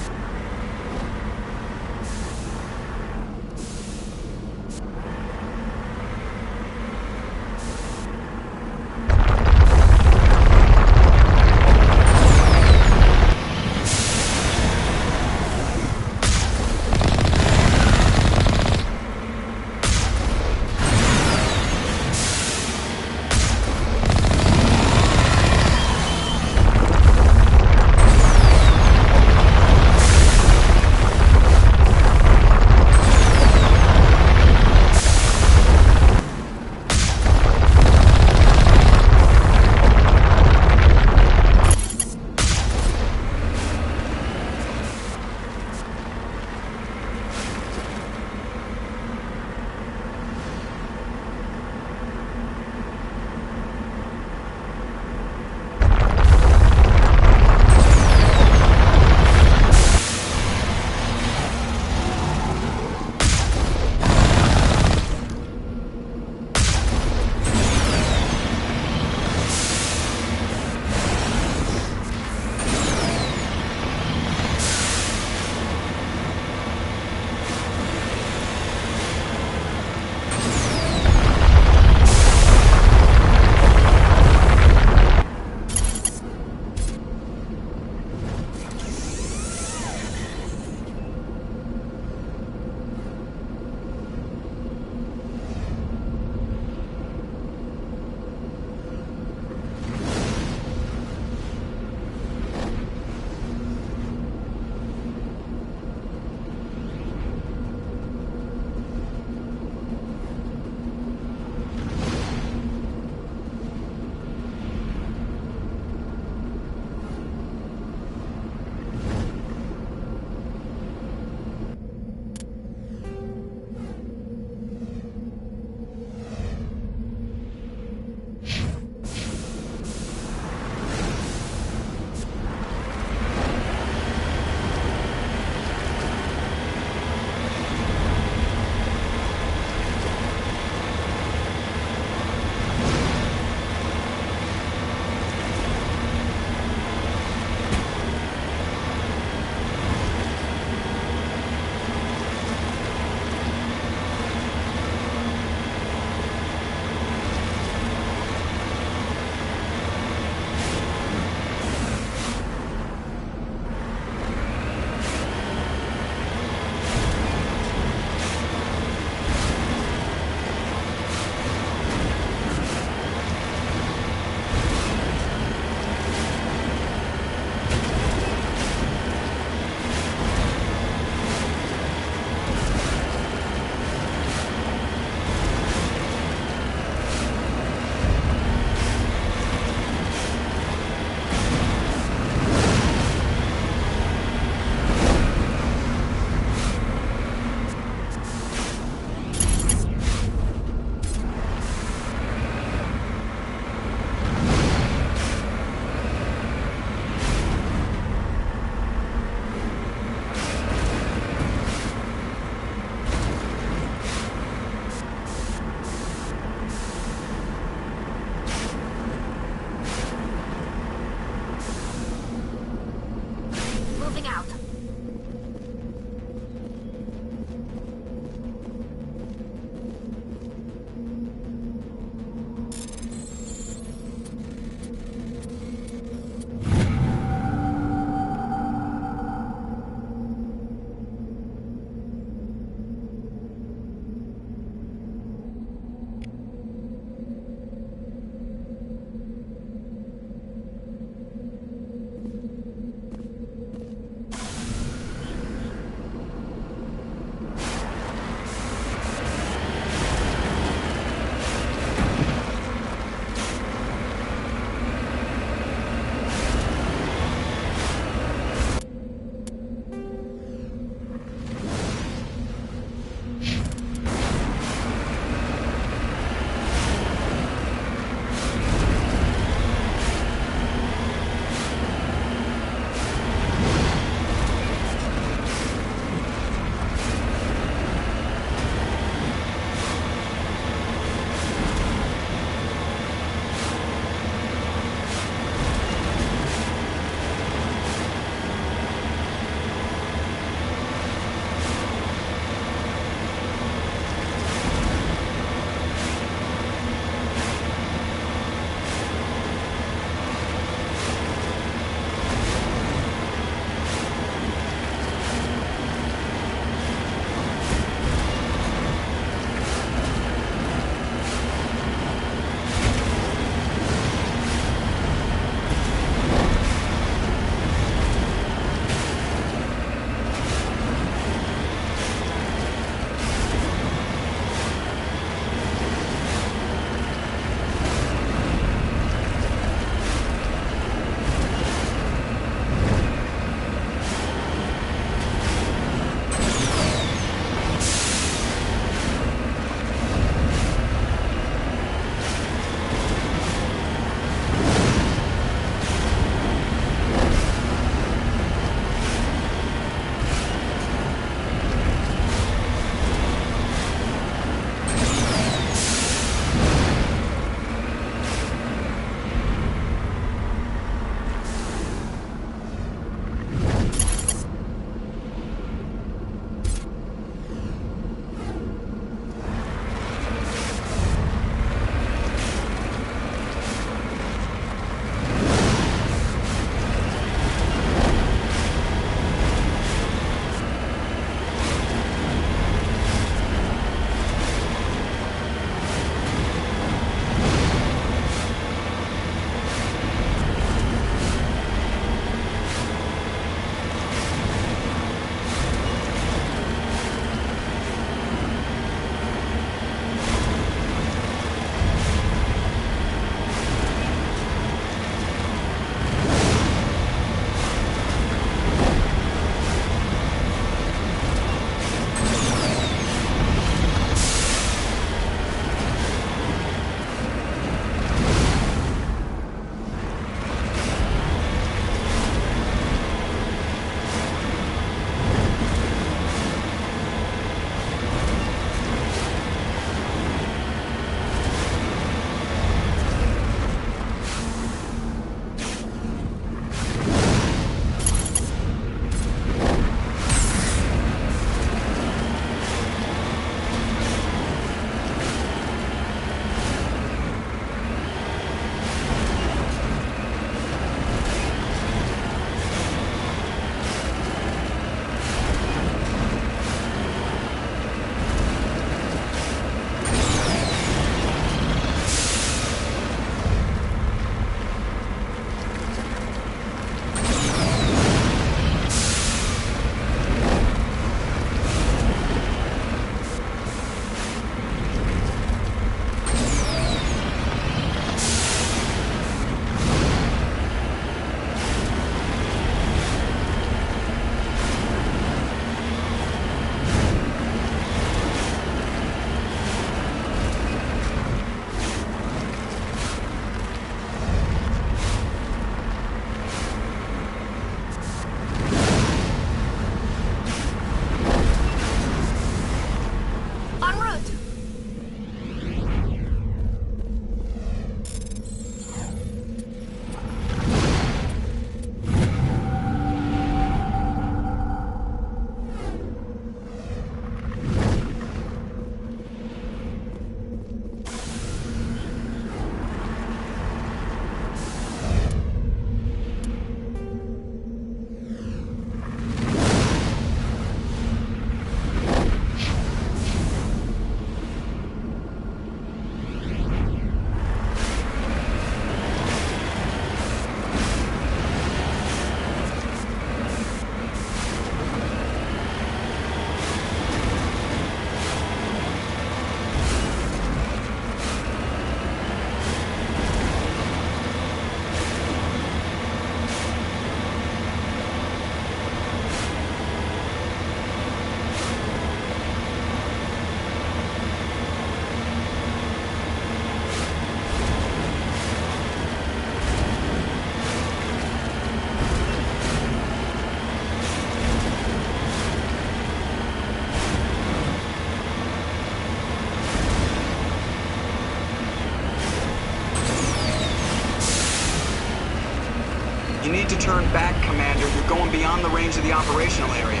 You need to turn back, Commander. You're going beyond the range of the operational area.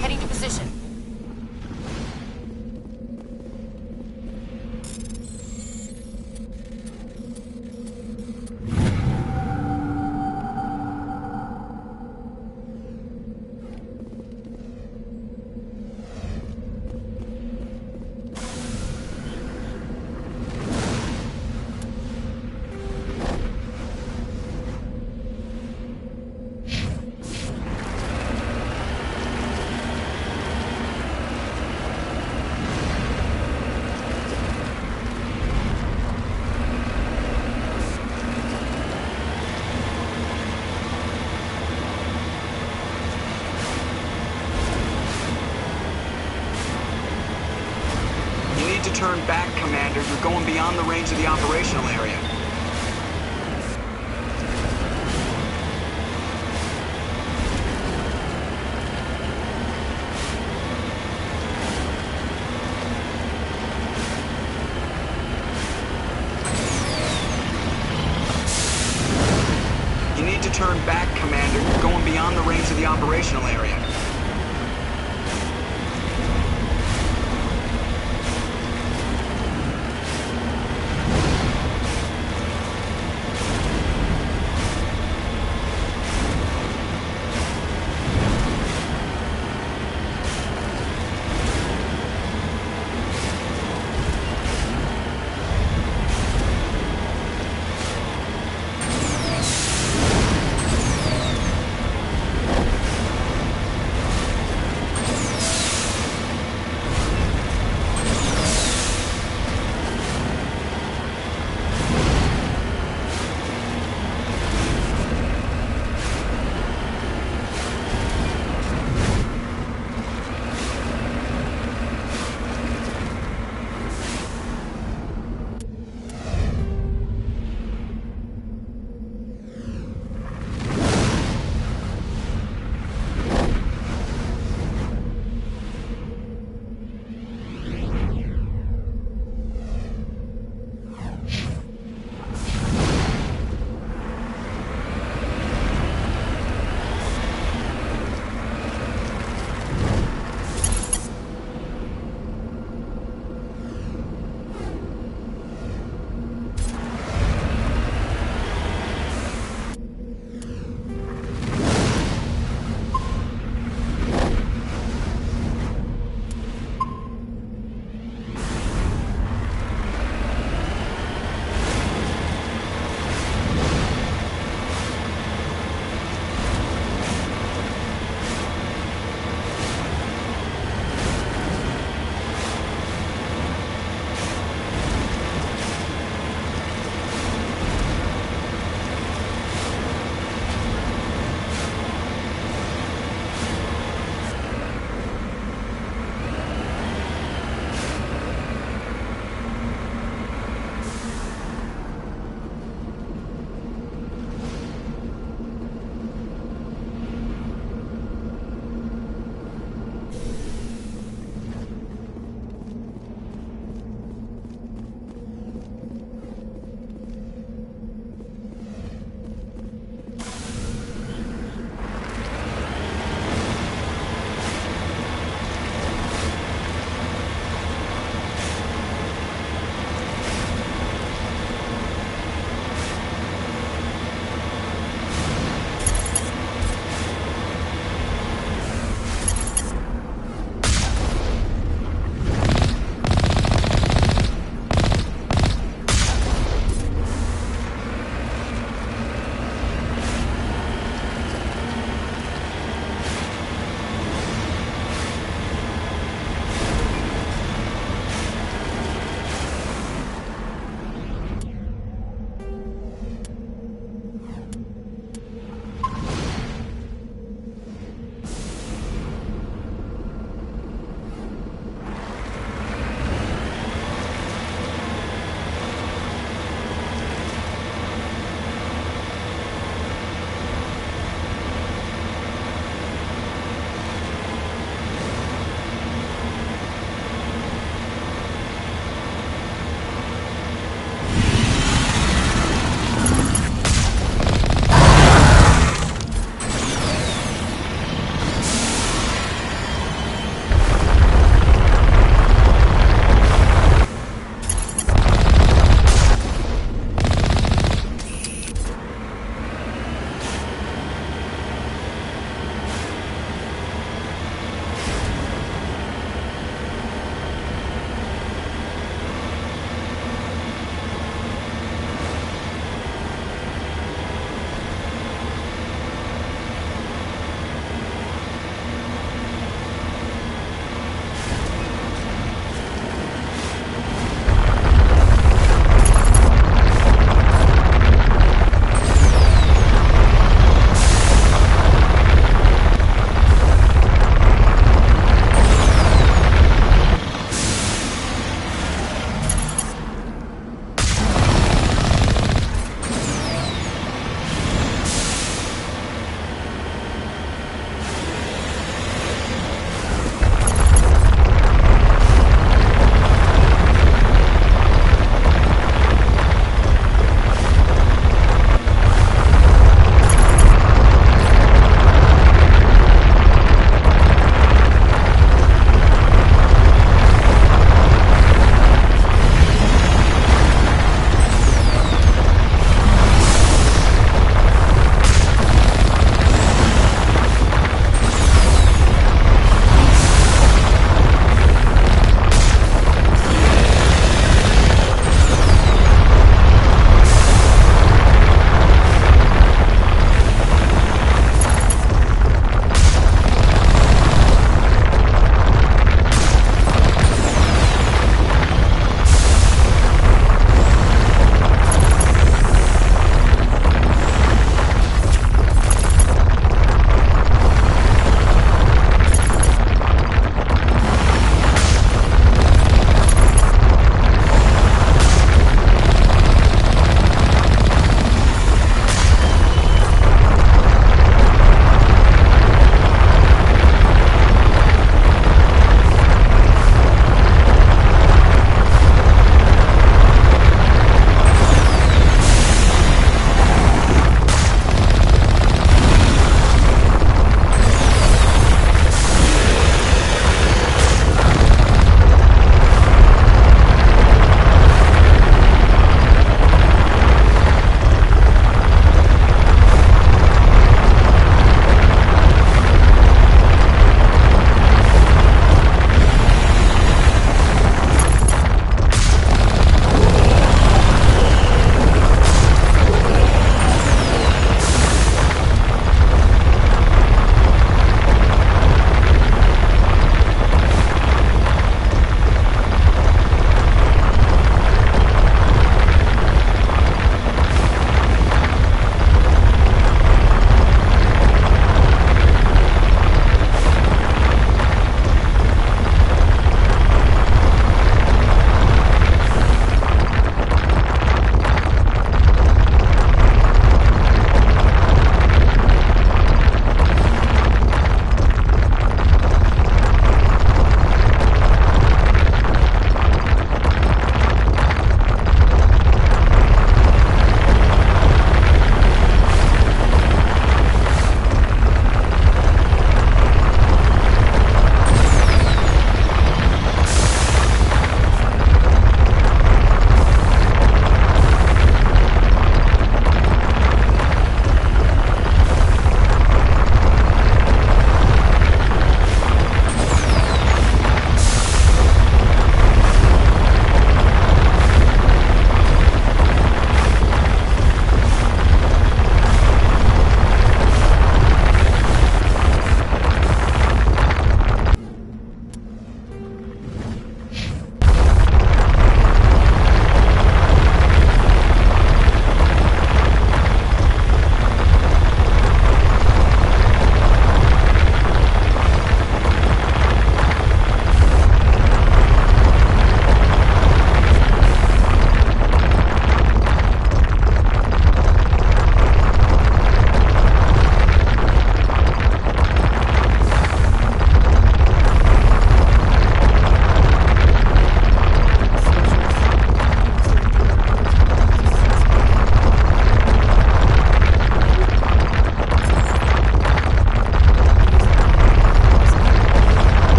Heading to position. You need to turn back, Commander. You're going beyond the range of the operational area. You need to turn back, Commander. You're going beyond the range of the operational area.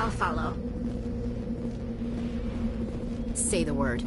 I'll follow. Say the word.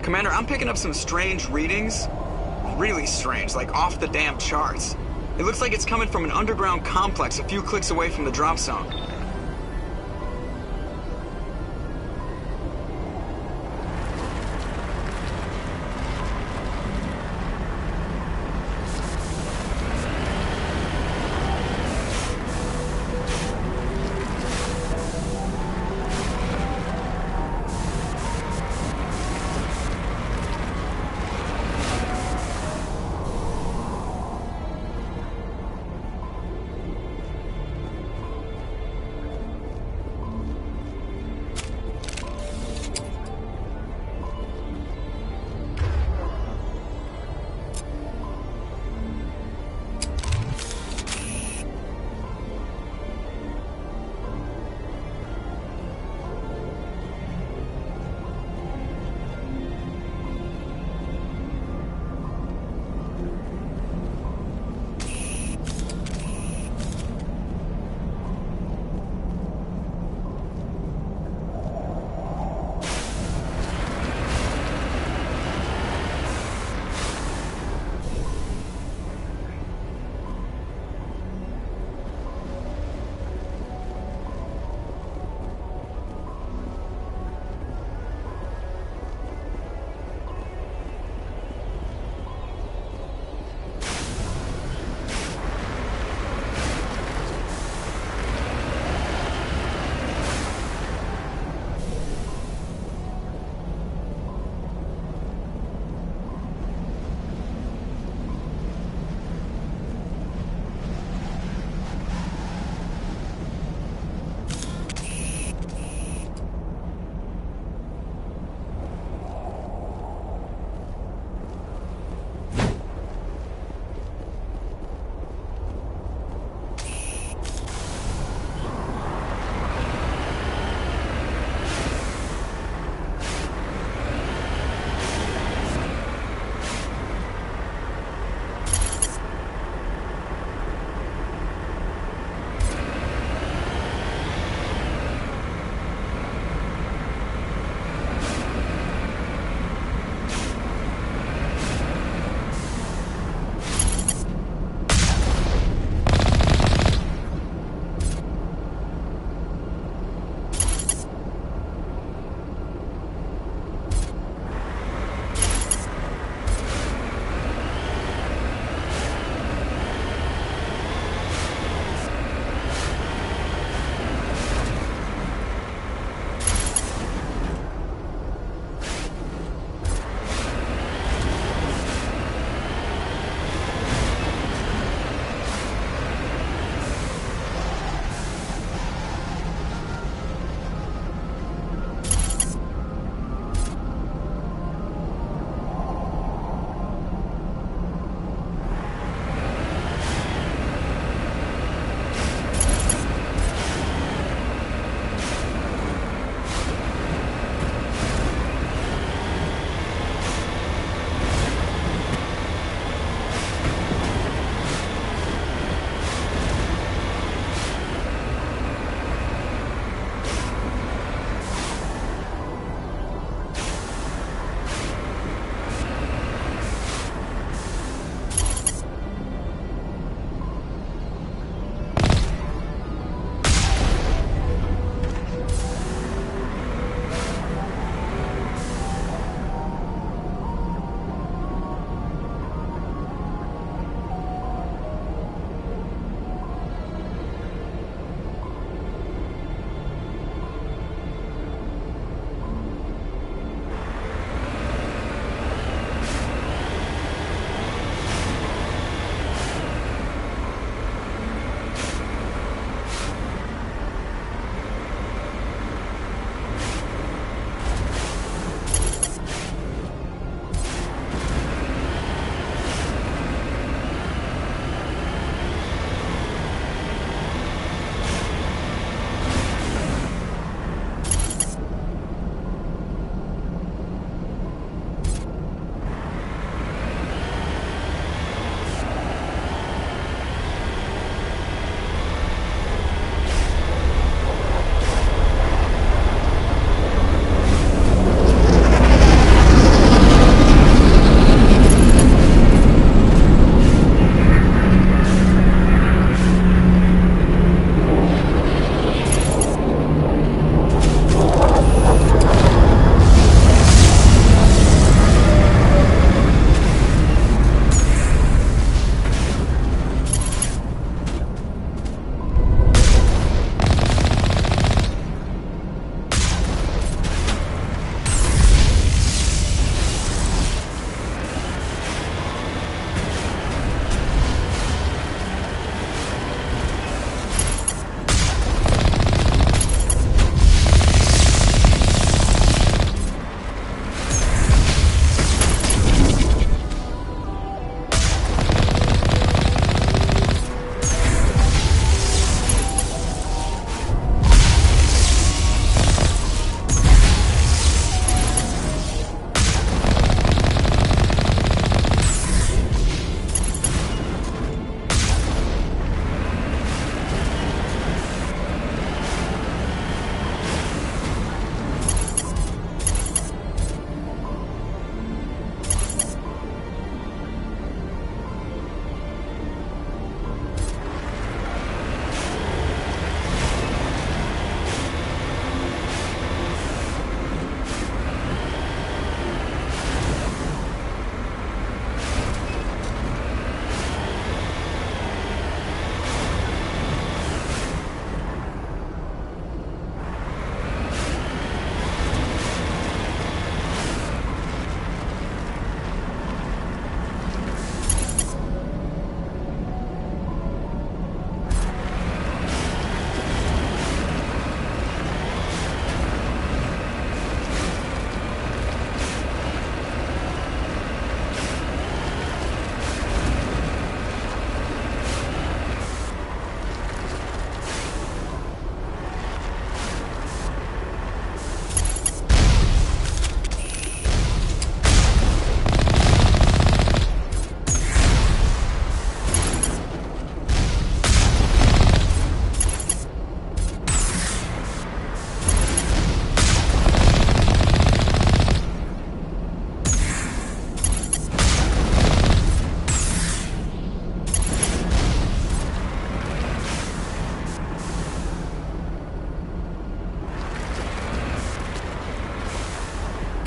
Commander, I'm picking up some strange readings. Really strange, like off the damn charts. It looks like it's coming from an underground complex a few clicks away from the drop zone.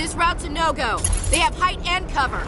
This route's a no-go. They have height and cover.